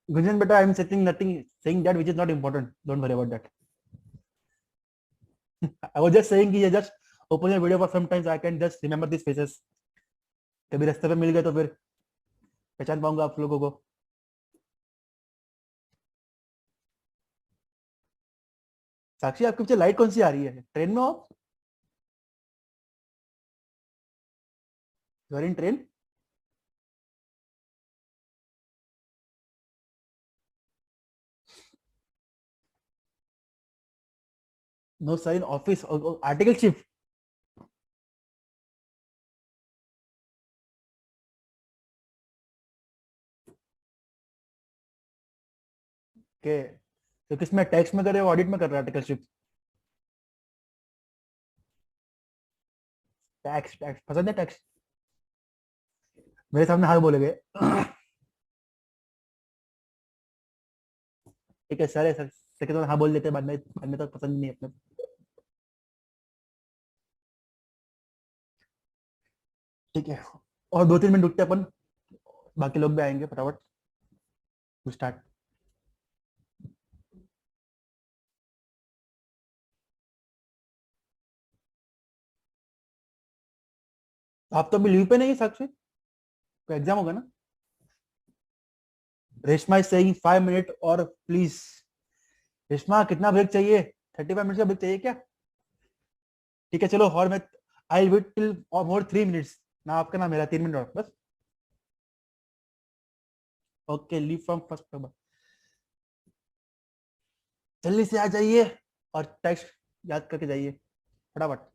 गुंजन बेटा, I am saying nothing, saying that which is not important, don't worry about that. I was just saying कि ये just open your video for some times, I can just remember this faces. कभी रास्ते पे मिल गए तो फिर पहचान पाऊंगा आप लोगों को। साक्षी, आपके पीछे लाइट कौन सी आ रही है? ट्रेन में हो? You are in train? No sir, in office, article shift. के तो किसमें, टैक्स में कर रहे हो, ऑडिट में कर रहे हो आर्टिकल शिफ्ट? टैक्स टैक्स पसंद है टैक्स? मेरे सामने हाँ बोलेगे। ठीक है सर, है सर, सेकंड बार हाँ बोल देते हैं, बाद में तो पसंद नहीं है अपने। ठीक है, और 2-3 मिनट रुकते हैं अपन, बाकी लोग भी आएंगे फटाफट। स्टार्ट। आप तो अभी लीव पे नहीं है साक्षी, कोई एग्जाम होगा ना? रेशमा इज सेइंग 5 मिनट और प्लीज। रेशमा कितना ब्रेक चाहिए? 35 मिनट का ब्रेक चाहिए क्या? ठीक है चलो, और मैं I wait till more 3 minutes. ना आपका ना मेरा, 3 मिनट और बस। Okay, leave from first October. जल्दी से आ जाइए और टेक्स्ट याद करके जाइए फटाफट।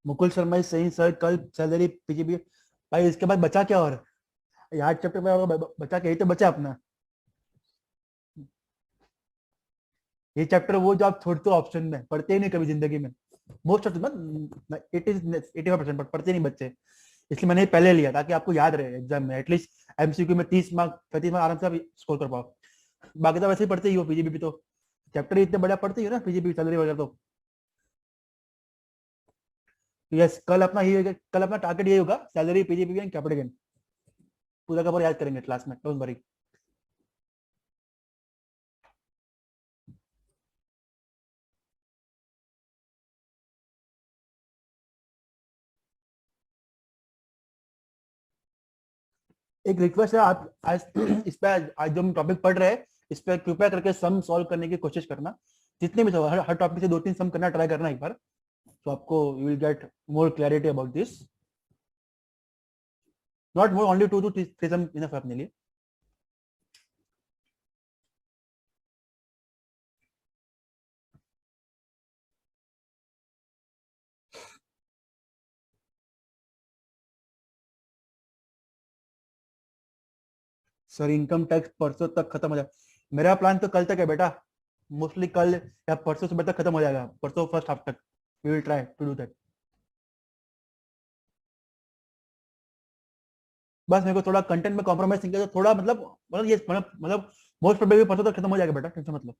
Mukul Sharma is saying sir कल सैलरी पीजीबी। भाई इसके बाद बचा क्या? और यार चैप्टर में बचा क्या? ये तो बचा अपना ये चैप्टर, वो जो आप छोड़ते हो ऑप्शन में, पढ़ते ही नहीं कभी जिंदगी में। मोस्ट ऑफ द 85% बट पढ़ते नहीं बच्चे। इसलिए मैंने ये पहले लिया ताकि आपको याद रहे एग्जाम में, एटलीस्ट एमसीक्यू में 30 मार्क 35 मार्क आराम से आप स्कोर कर पाओ। बाकी तो वैसे ही पढ़ते ही हो पीजीबी भी तो, चैप्टर इतने बड़ा पढ़ते ही हो ना पीजीबी सैलरी वगैरह तो। यस, कल अपना टारगेट ये होगा, salary PGB gain capital gain पूरा का पूरा याद करेंगे क्लास में, डोंट वरी। एक रिक्वेस्ट है, आप आज इस पे आज जो हम टॉपिक पढ़ रहे हैं इस पे कृपया करके सम सॉल्व करने की कोशिश करना। जितने भी हर टॉपिक से 2-3 सम करना ट्राई करना एक बार, तो आपको you will get more clarity about this. Not more, only 2 to 3 some enough है अपने लिए। सर इनकम टैक्स परसों तक खत्म हो जाए, मेरा प्लान तो कल तक है बेटा। मोस्टली कल या परसों सुबह तक खत्म हो जाएगा, परसों फर्स्ट हाफ तक। We will try to do that. बस मेरे को थोड़ा कंटेंट में कॉम्प्रोमाइज नहीं किया तो थोड़ा मतलब ये मतलब मोस्ट प्रोबेबली परसों तक खत्म हो जाएगा बेटा, टेंशन मतलब।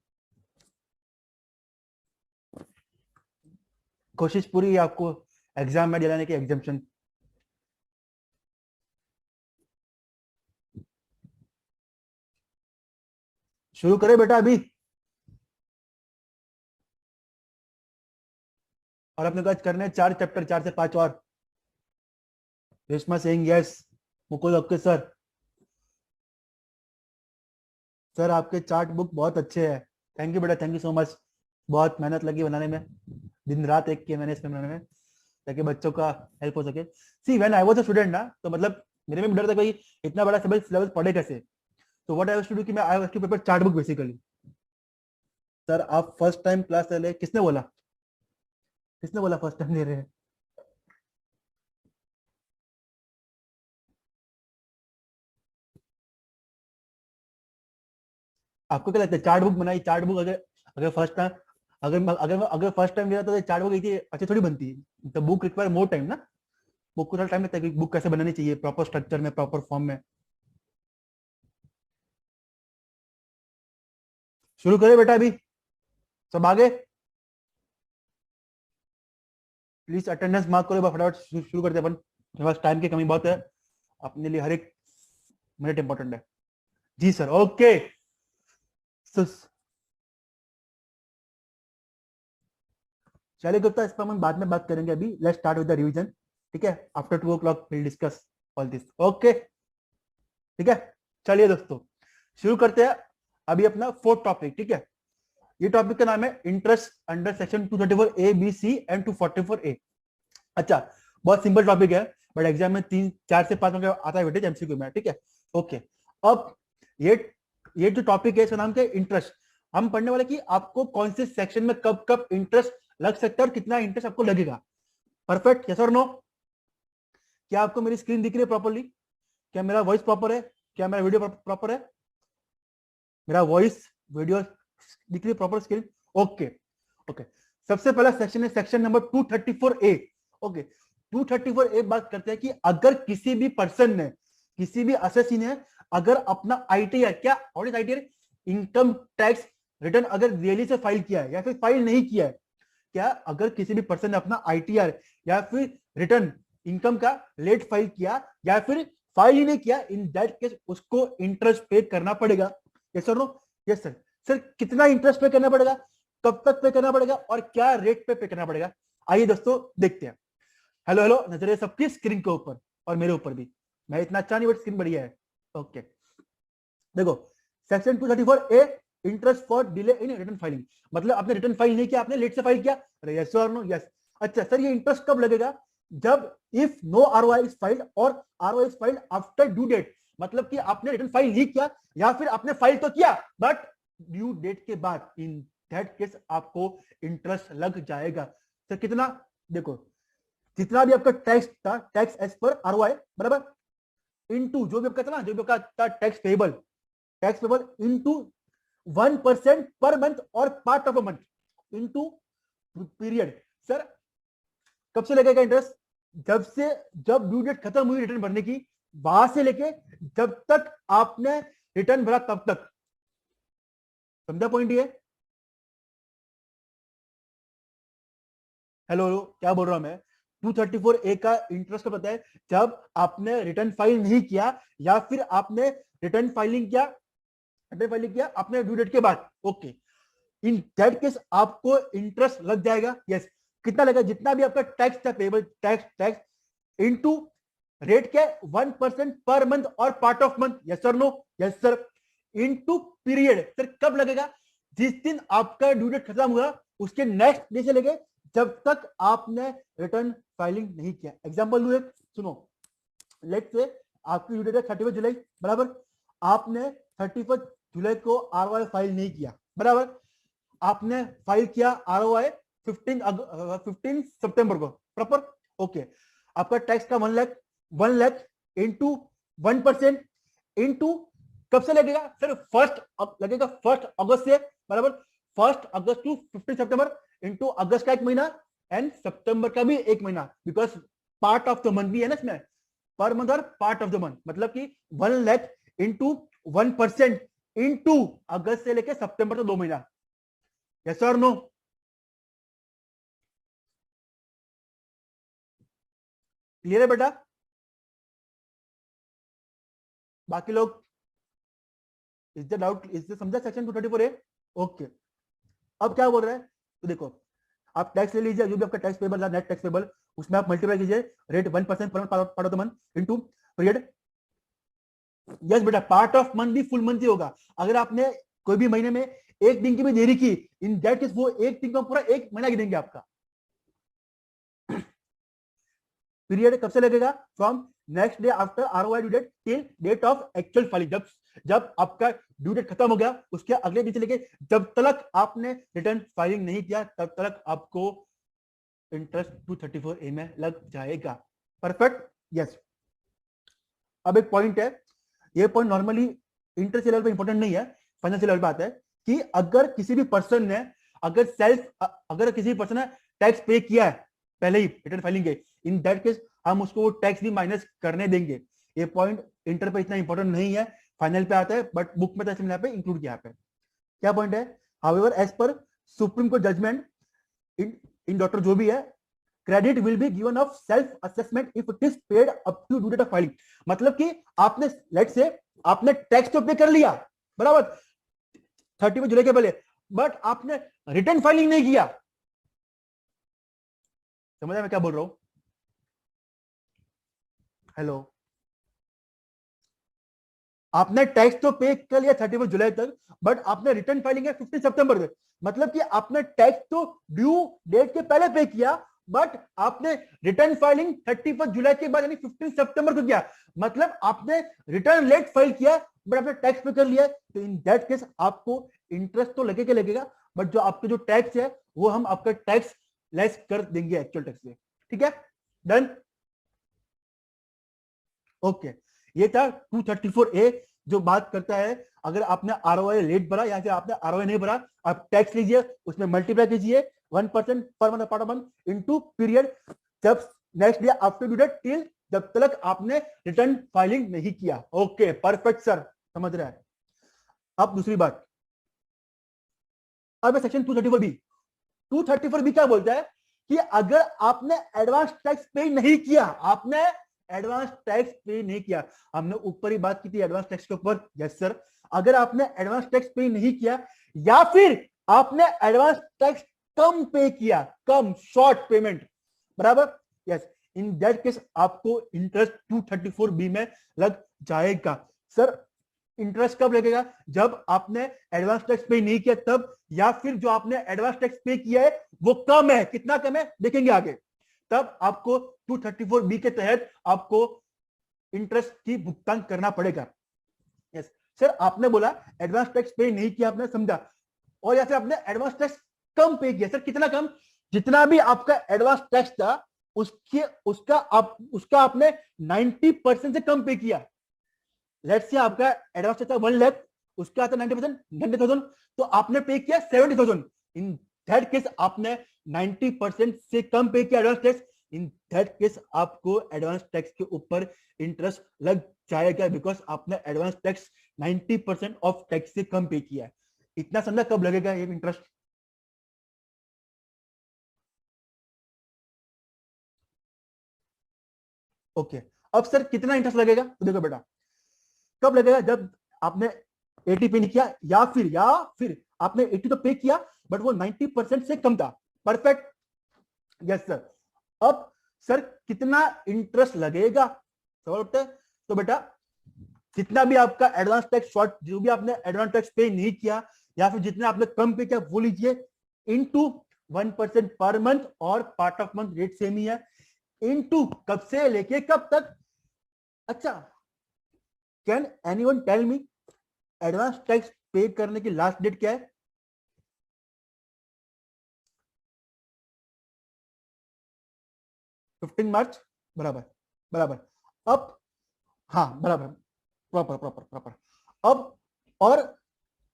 कोशिश पूरी है आपको एग्जाम में दिलाने की एग्जाम्शन। शुरू करें बेटा अभी? और अपने को आज करने हैं 4 चैप्टर, 4 से 5 और। Reshma saying yes. Mukul okay sir. Sir आपके चार्ट बुक बहुत अच्छे हैं। थैंक यू बेटा, थैंक यू सो मच। बहुत मेहनत लगी बनाने में, दिन रात एक किए मैंने इसमें बनाने में, ताकि बच्चों का हेल्प हो सके। See when I was a student ना, तो मतलब मेरे में भी डर था भाई इतना बड़ा सिलेबस पढ़े कैसे। तो what I was to do कि मैं I was to prepare chart book basically. Sir आप फर्स्ट टाइम क्लास ले रहे, किसने बोला? किसने बोला फर्स्ट टाइम ले रहे हैं? आपको क्या लगता है चार्ट बुक बनाई, चार्ट बुक अगर अगर फर्स्ट टाइम अगर फर्स्ट टाइम लिया तो चार्ट बुक इतनी अच्छी थोड़ी बनती है। The book require more time ना। बुक को थोड़ा टाइम लगता है कि बुक कैसे बनानी चाहिए प्रॉपर स्ट्रक्चर में, प्रॉपर फॉर्म में। शुरू करें बेटा अभी? सब आगे? प्लीज अटेंडेंस मार्क करो फटाफट, शुरू करते हैं अपन। मेरे पास टाइम की कमी बहुत है, अपने लिए हर एक मिनट इंपॉर्टेंट है। जी सर, ओके। चलिए गुप्ता, इस पर हम बाद में बात करेंगे, अभी let's start with the revision, ठीक है? After 2 o'clock will discuss all this, okay? ठीक है, चलिए दोस्तों शुरू करते हैं अभी अपना फोर्थ टॉपिक, ठीक है? ये टॉपिक का नाम है interest under section 234 A B C and 244 A. अच्छा, बहुत सिंपल टॉपिक है, बट एग्जाम में 4 से 5 मार्क्स आता है वेटेज एमसीक्यू में, ठीक है? ओके, अब ये जो टॉपिक है इसका नाम क्या है? इंटरेस्ट। हम पढ़ने वाले कि आपको कौन से सेक्शन में कब कब इंटरेस्ट लग सकता है और कितना इंटरेस्ट आपको लगेगा। परफेक्ट, यस और नो? क्या आपको मेरी स्क्रीन दिख रही है प्रॉपरली? क्या मेरा वॉइस प्रॉपर है? क्या मेरा वीडियो प्रॉपर है? मेरा वॉइस वीडियो दिख रही है प्रॉपर स्क्रीन? ओके ओके, सबसे पहला सेक्शन है section number 234A। Okay, 234A बात करते हैं कि अगर किसी भी पर्सन ने, किसी भी असेसी ने अगर अपना आईटीआर, क्या what is ITR? Income tax return अगर रियली से फाइल किया है या फिर फाइल नहीं किया है, क्या अगर किसी भी पर्सन ने अपना आईटीआर या फिर रिटर्न इनकम का लेट फाइल किया या फिर फाइल ही नहीं किया, इन दैट केस उसको इंटरेस्ट पे करना पड़ेगा। Yes sir? No? Yes sir. Sir कितना इंटरेस्ट पे करना पड़ेगा, कब तक पे करना पड़ेगा और क्या रेट पे करना पड़ेगा? आइए दोस्तों देखते हैं। हेलो हेलो, नजर सबकी स्क्रीन के ऊपर और मेरे ऊपर भी। मैं इतना अच्छा नहीं बट स्क्रीन बढ़िया है। ओके, देखो section 234A interest for delay in return filing, मतलब आपने रिटर्न फाइल नहीं किया, आपने लेट से फाइल किया। अरे यस और नो? यस। अच्छा सर, ये इंटरेस्ट कब लगेगा? जब if no ROI is filed और ROI is filed after due date, मतलब कि आपने रिटर्न फाइल नहीं किया या फिर आपने फाइल तो किया बट ड्यू डेट के बाद, इन दैट केस आपको इंटरेस्ट लग जाएगा। सर कितना? देखो जितना भी आपका टैक्स था, टैक्स एज पर आरओआई बराबर, इनटू जो भी आपका था ना, जो भी आपका टैक्स पेबल इनटू 1% पर मंथ और part of a month into period. Sir कब से लगेगा इंटरेस्ट? जब ड्यू डेट खत्म हुई रिटर्न भरने की, वहां से लेके जब तक आपने रिटर्न भरा तब तक। समझा पॉइंट ये? हेलो, क्या बोल रहा हूं मैं? 234A का इंटरेस्ट का पता है जब आपने रिटर्न फाइल नहीं किया या फिर आपने रिटर्न फाइलिंग किया अपने ड्यू डेट के बाद। ओके, इन दैट केस आपको इंटरेस्ट लग जाएगा। यस, कितना लगेगा? जितना भी आपका टैक्स था, पेबल टैक्स इनटू रेट क्या? 1% पर मंथ और part of month. Yes sir? No? Yes sir. Into period. Sir कब लगेगा? जिस दिन आपका ड्यू डेट खत्म हुआ उसके नेक्स्ट डे से लेके जब तक आपने रिटर्न फाइलिंग नहीं किया। एग्जांपल लू एक, सुनो। लेट्स से आपकी ड्यू डेट है 31 जुलाई बराबर, आपने 31 जुलाई को आरओआई फाइल नहीं किया बराबर, आपने फाइल किया आरओआई 15 सितंबर को प्रॉपर। ओके, आपका टैक्स का 1 लाख इंटू 1% इंटू कब से लगेगा? सर फर्स्ट लगेगा 1 अगस्त से बराबर, 1 अगस्त टू 15 सितंबर इंटू अगस्त का 1 महीना एंड सितंबर का भी 1 महीना, because part of the month भी है ना इसमें, पर मंथ और पार्ट ऑफ द मंथ, मतलब कि 1 लाख इंटू 1% इंटू अगस्त से लेके सितंबर तो 2 महीना। यस और नो? क्लियर है बेटा? बाकी लोग is the doubt, is the समझा सेक्शन 234A? ओके, अब क्या बोल रहे हैं? तो देखो, आप टैक्स ले लीजिए, जो भी आपका टैक्स पेबल है, नेट टैक्स पेबल, उसमें आप मल्टीप्लाई कीजिए रेट 1% पर part of the month into period. Yes बेटा, पार्ट ऑफ मंथ भी फुल मंथ ही होगा। अगर आपने कोई भी महीने में एक दिन की भी देरी की, इन दैट केस वो एक दिन का पूरा 1 महीना गिनेंगे आपका। पीरियड कब से लगेगा? From next day after ROI due date till date of actual filing, जब आपका ड्यू डेट खत्म हो गया उसके अगले दिन से लेके जब तक आपने रिटर्न फाइलिंग नहीं किया तब तक आपको इंटरेस्ट 234A में लग जाएगा। परफेक्ट? यस। अब एक पॉइंट है, ये पॉइंट नॉर्मली इंटरेस्ट लेवल पे इंपॉर्टेंट नहीं है, फाइनेंशियल लेवल पे आता है कि अगर किसी भी पर्सन ने अगर किसी पर्सन ने टैक्स पे किया है पहले ही रिटर्न फाइलिंग के, इन दैट केस हम उसको टैक्स भी माइनस करने देंगे। ये पॉइंट इंटर पे इतना इंपॉर्टेंट नहीं है, फाइनल पे आता है, बट बुक में तो यहाँ पे इंक्लूड किया है। क्या पॉइंट है? However as per supreme court judgment in doctor जो भी है, credit will be given of self assessment if it is paid up to due date of filing. मतलब कि आपने लेट्स से आपने टैक्स तो पे कर लिया बराबर 31 जुलाई के पहले, बट आपने रिटर्न फाइलिंग नहीं किया, समझ आया मैं क्या बोल रहा हूं? हेलो, आपने टैक्स तो पे कर लिया 31 जुलाई तक, बट आपने रिटर्न फाइलिंग है 15 सितंबर तक। मतलब कि आपने टैक्स तो ड्यू डेट के पहले पे किया, बट आपने रिटर्न फाइलिंग 31 जुलाई के बाद यानी 15 सितंबर को किया। मतलब आपने रिटर्न लेट फाइल किया, बट आपने टैक्स पे कर लिया। तो इन दैट केस आपको इंटरेस्ट तो लगेगा, बट जो आपके जो टैक्स है वो हम आपका टैक्स लेस कर देंगे एक्चुअल टैक्स से। ठीक है, डन। ओके, ये था 234A, जो बात करता है अगर आपने आरओआई लेट भरा या फिर आपने आरओआई नहीं भरा, आप टैक्स लीजिए, उसमें मल्टीप्लाई कीजिए 1% पर month part month into period, जब next day after due date till जब तक आपने रिटर्न फाइलिंग नहीं किया। ओके परफेक्ट सर, समझ रहा है। अब दूसरी बात, अब सेक्शन 234B। 234B क्या बोलता है कि अगर आपने एडवांस टैक्स पे नहीं किया, आपने एडवांस टैक्स पे नहीं किया, हमने ऊपर ही बात की थी एडवांस टैक्स के ऊपर, यस सर। अगर आपने एडवांस टैक्स पे नहीं किया या फिर आपने एडवांस टैक्स कम पे किया, कम शॉर्ट पेमेंट, बराबर, यस, इन दैट केस आपको इंटरेस्ट 234B में लग जाएगा। सर इंटरेस्ट कब लगेगा? जब आपने एडवांस टैक्स पे नहीं किया तब, या फिर जो आपने एडवांस टैक्स पे किया है वो कम है, कितना कम है देखेंगे आगे, तब आपको 234B के तहत आपको इंटरेस्ट की भुगतान करना पड़ेगा। यस सर, आपने बोला एडवांस टैक्स पे नहीं किया, आपने समझा, और या फिर आपने एडवांस टैक्स कम पे किया। सर कितना कम? जितना भी आपका एडवांस टैक्स था उसका आपने 90% से कम पे किया। लेट्स से आपका एडवांस टैक्स था 1 लाख, उसका आता 90%, 90,000, तो आपने पे किया 70,000। इन दैट केस आपने 90% से कम पे किया advance tax, in that case आपको एडवांस टैक्स के ऊपर इंटरेस्ट लग जाएगा, बिकॉज आपने एडवांस टैक्स 90% ऑफ टैक्स से कम पे किया है। इतना समझा कब लगेगा ये इंटरेस्ट? ओके, अब सर कितना इंटरेस्ट लगेगा तो देखो बेटा, कब लगेगा? जब आपने 80 पे नहीं किया, या फिर आपने 80 तो पे किया बट वो 90% से कम था। Perfect, yes sir. अब सर कितना इंटरेस्ट लगेगा सवाल उठता है। तो बेटा जितना भी आपका एडवांस टैक्स शॉर्ट, जो भी आपने एडवांस टैक्स पे नहीं किया या फिर जितना आपने कम पे किया वो लीजिए, इनटू 1% पर मंथ, और part of month rate same ही है, इनटू कब से लेके कब तक। अच्छा, can anyone tell me advance tax pay करने की लास्ट डेट क्या है? 15 मार्च, बराबर, बराबर। अब हाँ बराबर, प्रॉपर प्रॉपर प्रॉपर। अब और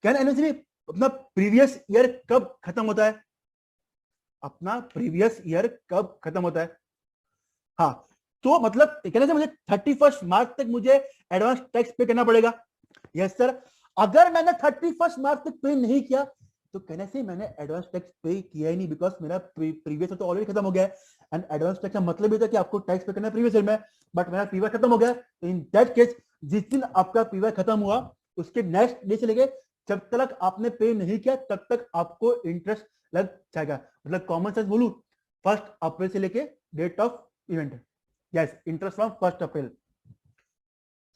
कैन एनिवर्सरी, अपना प्रीवियस ईयर कब खत्म होता है? अपना प्रीवियस ईयर कब खत्म होता है? हाँ, तो मतलब कहने से मुझे 31 मार्च तक मुझे एडवांस टैक्स पे करना पड़ेगा। यस सर, अगर मैंने 31 मार्च तक पे नहीं किया तो कहने से मैंने एडवांस टैक्स पे किया ही नहीं, बिकॉज मेरा प्रीवियस ईयर तो ऑलरेडी खत्म हो गया है। एंड एडवांस टैक्स का मतलब ये था कि आपको टैक्स पे करना है प्रीवियस ईयर में, बट मेरा प्रीवियस खत्म हो गया। तो इन दैट केस जिस दिन आपका प्रीवियस खत्म हुआ उसके नेक्स्ट डे से लेके जब तक आपने पे नहीं किया तब तक आपको इंटरेस्ट लग जाएगा। मतलब कॉमन सेंस बोलूं, 1 अप्रैल से लेके date of event, yes, interest from 1 April.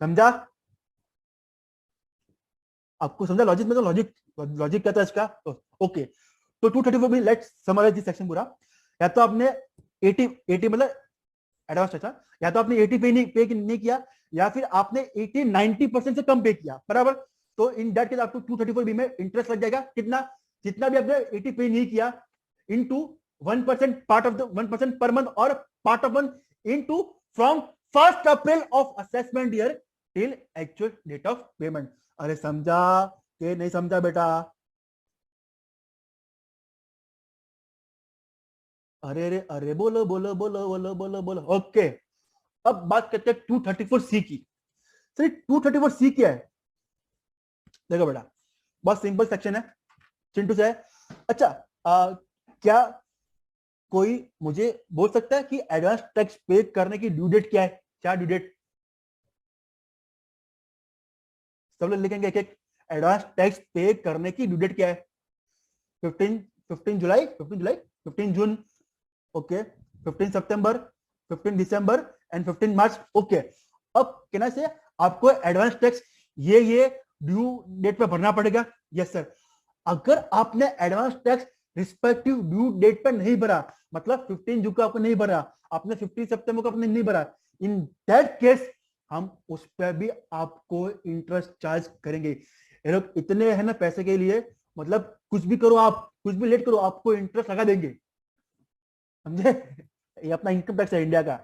समझा? आपको समझा लॉजिक में? तो लॉजिक क्या था इसका? ओके, तो 234 में लेट्स समराइज दिस सेक्शन पूरा। या तो आपने 80 मतलब एडवांस टैक्स, या तो आपने 80 पे नहीं किया, या फिर आपने 80 90% से कम पे किया, बराबर। तो इन दैट केस आपको 234B में इंटरेस्ट लग जाएगा कितना? जितना भी आपने 80 पे नहीं किया, इनटू 1% पार्ट ऑफ द 1% पर मंथ, और part of month into from 1 April of assessment year till actual date of payment. अरे समझा कि नहीं समझा बेटा? अरे अरे अरे, बोलो बोलो बोलो बोलो बोलो बोलो। ओके, अब बात करते हैं 234C की। सर 234C क्या है? देखो बेटा, बहुत सिंपल सेक्शन है, चिंटू से है। अच्छा, क्या कोई मुझे बोल सकता है कि एडवांस टैक्स पे करने की ड्यू डेट क्या है? क्या ड्यू डेट? सब लोग लिखेंगे एक एक। एडवांस टैक्स पे करने की ड्यू डेट क्या है? 15 July, 15 June, okay. 15 September, 15 December and 15 March. Okay, अब कहना से आपको एडवांस टैक्स ये ड्यू डेट पे भरना पड़ेगा। Yes sir. अगर आपने advance tax respective due date पे नहीं भरा, मतलब 15 जून को आपने नहीं भरा, आपने 15 सितंबर को आपने नहीं भरा, इन दैट केस हम उस पर भी आपको इंटरेस्ट चार्ज करेंगे। ये लोग इतने है ना पैसे के लिए, मतलब कुछ भी करो आप, कुछ भी लेट करो, आपको इंटरेस्ट लगा देंगे, समझे? ये अपना इनकम टैक्स है इंडिया का।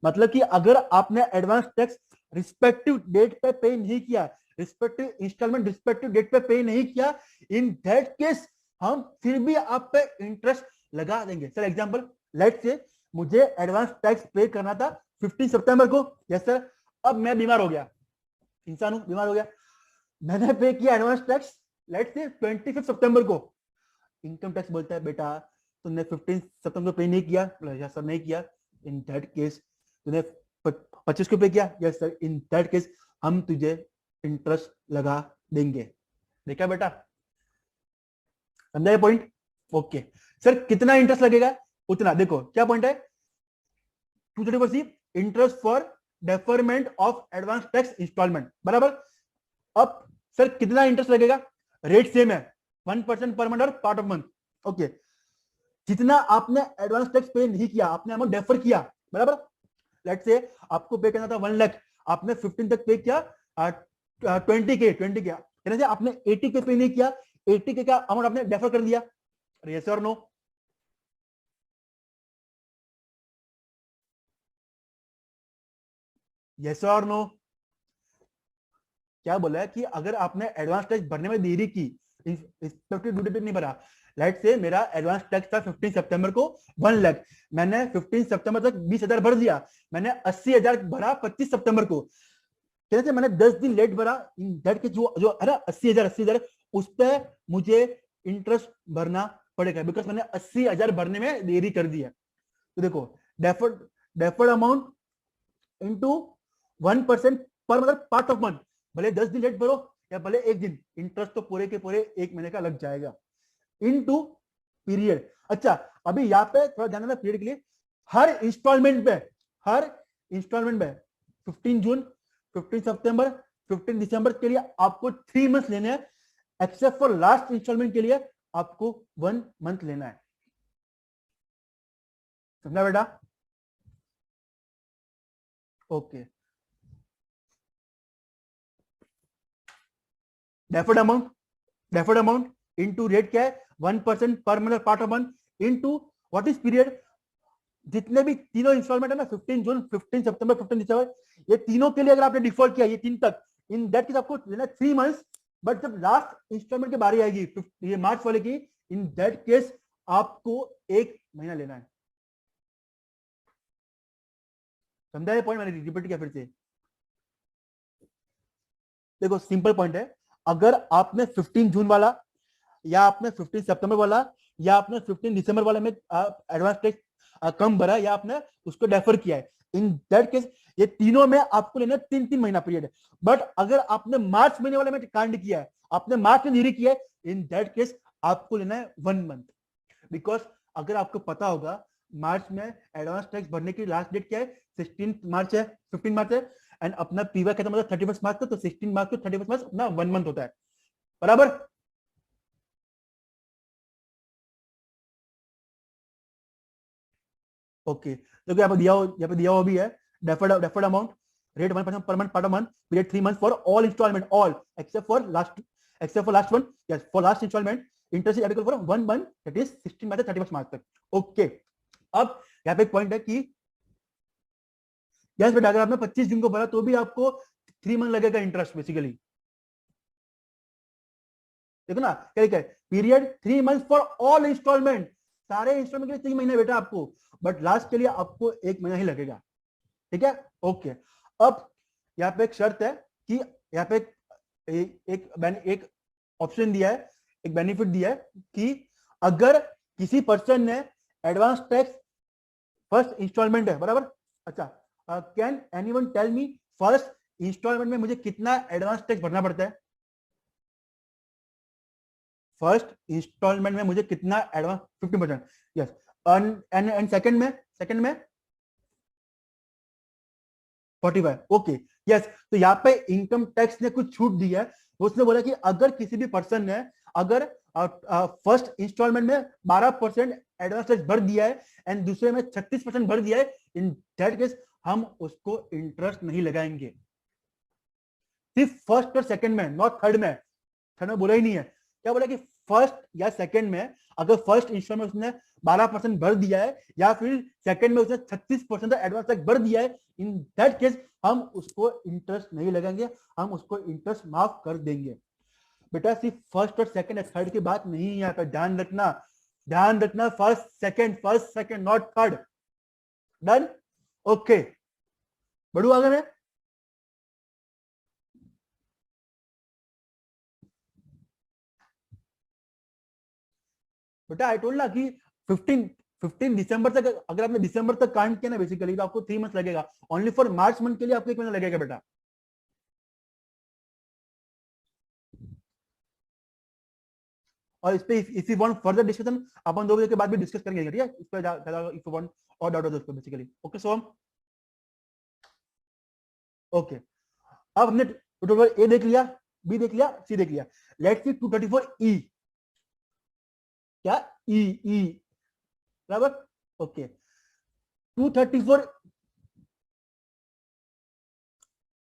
मतलब कि अगर आपने एडवांस टैक्स रिस्पेक्टिव डेट पे पे नहीं किया, रिस्पेक्टिव इंस्टॉलमेंट रिस्पेक्टिव डेट पे पे नहीं किया, इन दैट केस हम फिर भी आप पे इंटरेस्ट लगा देंगे। सर एग्जांपल, लेट्स से मुझे एडवांस टैक्स पे करना था 15 सितंबर को। Yes sir. अब मैं बीमार हो गया, इंसान हूं, बीमार हो गया, मैंने पे किया एडवांस टैक्स लेट्स से 25 सितंबर को। इनकम टैक्स बोलता है बेटा तुमने 15 सितंबर को पे नहीं किया। यस सर नहीं किया। इन दैट केस तूने 25 को पे किया। Yes sir. In that case हम तुझे इंटरेस्ट लगा देंगे। देखा बेटा, समझा ये पॉइंट? ओके सर, कितना इंटरेस्ट लगेगा उतना देखो, क्या पॉइंट है, 234C interest for deferment of advance tax installment, बराबर। अब सर कितना इंटरेस्ट लगेगा, रेट सेम है 1% पर मंथ और पार्ट ऑफ मंथ। ओके, जितना आपने एडवांस टैक्स पे नहीं किया, आपने अमाउंट डेफर किया, बराबर। लेट्स से आपको पे करना था 1 लाख, आपने 15 तक पे किया 20 के यानी आपने 80 के पे नहीं किया, 80 के का अमाउंट आपने डेफर कर दिया। यस और नो? यस और नो? क्या बोला है कि अगर आपने एडवांस टैक्स भरने में देरी की, रिस्पेक्टिव ड्यू डेट नहीं भरा, लेट्स से मेरा एडवांस टैक्स था 15 सितंबर को 1 लाख, मैंने 15 सितंबर तक 20,000 भर दिया, मैंने 80,000 भरा 25 सितंबर को, कहते मैंने 10 दिन लेट भरा, इन दैट के जो जो है ना 80,000 उस पर मुझे इंटरेस्ट भरना पड़ेगा, बिकॉज मैंने 80,000 भरने में देरी कर दी है। तो देखो, डेफर्ड अमाउंट इनटू 1% पर मतलब पार्ट ऑफ मंथ, भले 10 दिन लेट भरो या भले एक दिन, इंटरेस्ट तो पूरे के पूरे एक महीने का लग जाएगा। Into period. अच्छा, अभी यहाँ पे थोड़ा ध्यान देना पीरियड के लिए, हर इंस्टॉलमेंट पे 15 जून, 15 सितंबर, 15 दिसंबर के लिए आपको 3 मंथ लेने हैं, एक्सेप्ट फॉर लास्ट इंस्टॉलमेंट के लिए आपको 1 मंथ लेना है। समझा बेटा? Okay. Deferred amount into rate क्या है, 1% पर month part of month, into what is period, जितने भी तीनों इंस्टॉलमेंट है ना, 15 जून, 15 सितंबर, 15 दिसंबर, ये तीनों के लिए अगर आपने डिफॉल्ट किया ये 3 तक, इन दैट केस आपको लेना 3 मंथ्स, बट जब लास्ट इंस्टॉलमेंट की बारी आएगी ये मार्च वाले की, इन दैट केस आपको 1 महीना लेना है। समझा ये पॉइंट? मैंने रिपीट किया फिर से। देखो सिंपल पॉइंट है, अगर आपने 15 जून वाला या आपने 15 सितंबर वाला या आपने 15 दिसंबर वाले में एडवांस टैक्स कम भरा या आपने उसको डेफर किया है, इन दैट केस ये तीनों में आपको लेना 3 महीना पीरियड है। बट अगर आपने मार्च महीने वाले में कांड किया है, आपने मार्च में देरी किया है, इन दैट केस आपको लेना है 1 मंथ। बिकॉज अगर आपको पता होगा मार्च में एडवांस टैक्स भरने की लास्ट डेट क्या है, 16 मार्च है, 15 मार्च है, एंड अपना पीवा खत्म होता है 31 मार्च तक, तो 16 मार्च to 31 मार्च अपना 1 मंथ होता है, बराबर। ओके, तो यहाँ पे दिया हुआ भी है, डेफर्ड अमाउंट, रेट 1% पर month, part of month, period 3 months for all installment, all except for last one, yes for last installment, interest is applicable for 1 month, that is 16 March 31 March तक। ओके, अब यहाँ पे एक पॉइंट है कि यस बेटा, अगर आपने 25 जून को भरा तो भी आपको 3 मंथ लगेगा इंटरेस्ट बेसिकली। देखो ना क्या लिखा है, period 3 month for all installment, सारे इंस्टॉलमेंट के लिए 3 महीने बेटा आपको, बट लास्ट के लिए आपको 1 महीना ही लगेगा। ठीक है? ओके। अब यहाँ पे एक शर्त है कि यहाँ पे एक ऑप्शन दिया है, एक बेनिफिट दिया है कि अगर किसी पर्सन ने एडवांस टैक्स फर्स्ट इंस्टॉलमेंट है, बराबर। अच्छा, can anyone tell me first installment में मुझे कितना एडवांस टैक्स भरना पड़ता है? फर्स्ट इंस्टॉलमेंट में मुझे कितना एडवांस, 50%, यस। एंड सेकंड में 45। ओके यस, तो यहाँ पे इनकम टैक्स ने कुछ छूट दी है। उसने बोला कि अगर किसी भी पर्सन ने अगर फर्स्ट इंस्टॉलमेंट में 12% एडवांस टैक्स भर दिया है एंड दूसरे में 36% भर दिया है, इन दैट केस हम उसको इंटरेस्ट नहीं लगाएंगे, सिर्फ फर्स्ट और सेकंड में, नॉट थर्ड में। थर्ड में बोला ही नहीं है। क्या बोला कि फर्स्ट या सेकंड में अगर फर्स्ट इंस्टॉलमेंट उसने 12% भर दिया है या फिर सेकंड में उसने 36% एडवांस टैक्स भर दिया है, इन दैट केस हम उसको इंटरेस्ट नहीं लगाएंगे, हम उसको इंटरेस्ट माफ कर देंगे। बेटा सिर्फ फर्स्ट और सेकंड या थर्ड की बात नहीं है यहाँ पे, ध्यान रखना first second not third. Done? Okay, बढ़ू आगे में। बेटा आई टोल्ड ना कि 15 दिसंबर तक, अगर आपने दिसंबर तक काउंट किया ना बेसिकली, तो आपको 3 मंथ लगेगा। ओनली फॉर मार्च मंथ के लिए आपको 1 महीना लगेगा बेटा। और इस पे if you want further discussion अपन 2 बजे के बाद भी डिस्कस करेंगे, ठीक है? इस पे ज्यादा इफ यू वांट और डाउट हो तो बेसिकली। ओके सो हम ओके, अब हमने ट्यूटोरियल ए देख लिया, बी देख लिया, सी देख लिया। लेट्स सी 234 ई। क्या? ई ई बराबर। ओके 234।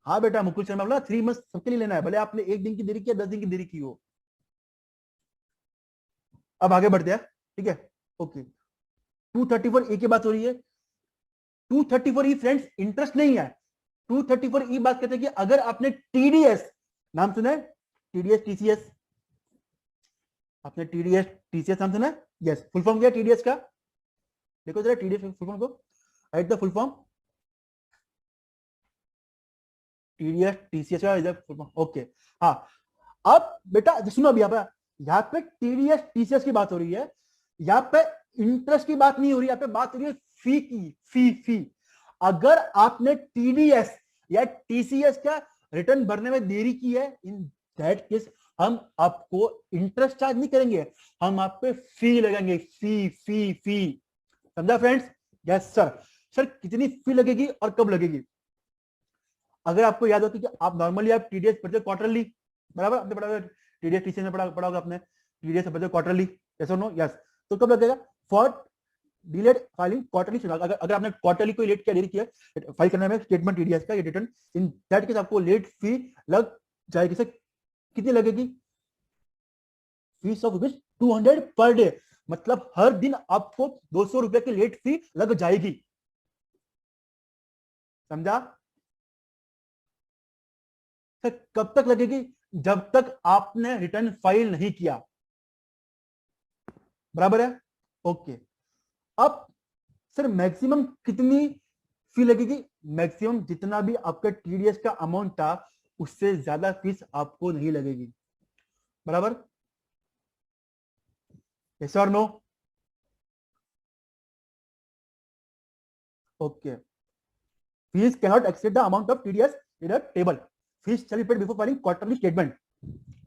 हाँ बेटा मुकुल शर्मा बोला 3 मंथ सबके लिए लेना है, भले आपने 1 दिन की देरी किया 10 दिन की देरी की हो। अब आगे बढ़ते हैं, ठीक है? ओके 234 ए की बात हो रही है। 234 ई फ्रेंड्स इंटरेस्ट नहीं है। 234 ई बात करते हैं कि अगर आपने टीडीएस नाम सुना है, टीडीएस टीसीएस, आपने टीडीएस टीसीएस नाम सुना है? यस, फुल फॉर्म क्या है टीडीएस का? देखो जरा टीडीएस फुल फॉर्म को, right the full form. TDS TCS का इधर फुल फॉर्म। ओके हाँ, अब बेटा सुनो, अभी यहाँ पे टीडीएस टीसीएस की बात हो रही है, यहाँ पे इंटरेस्ट की बात नहीं हो रही, यहाँ पे बात हो रही है फी की। फी अगर आपने टीडीएस या टीसीएस का रिटर्न भरने में देरी की है, इन दैट केस हम आपको इंटरेस्ट चार्ज नहीं करेंगे, हम आप पे फी लगाएंगे। फी समझा फ्रेंड्स? यस सर कितनी फी लगेगी और कब लगेगी? अगर आपको याद हो कि आप नॉर्मली आप टीडीएस भरते क्वार्टरली, बराबर? आपने पढ़ा टीडीएस टीसीएस में पढ़ा होगा आपने, टीडीएस भरते क्वार्टरली, यस और नो? यस। तो कब लगेगा? For delayed filing quarterly. अगर आपने क्वार्टरली कोई लेट किया, देरी किया फाइल करने में स्टेटमेंट टीडीएस का या रिटर्न, इन दैट केस आपको लेट फी लग जाएगी। सर कितनी लगेगी? Fees of rupees 200 per day, मतलब हर दिन आपको 200 रुपए की लेट फी लग जाएगी। समझा? सर कब तक लगेगी? जब तक आपने रिटर्न फाइल नहीं किया, बराबर है? ओके, अब सर मैक्सिमम कितनी फी लगेगी? मैक्सिमम जितना भी आपका टीडीएस का अमाउंट था उससे ज्यादा फीस आपको नहीं लगेगी, बराबर? यस और no? Okay, fees cannot exceed the amount of TDS in a table, fees shall be paid before filing quarterly statement.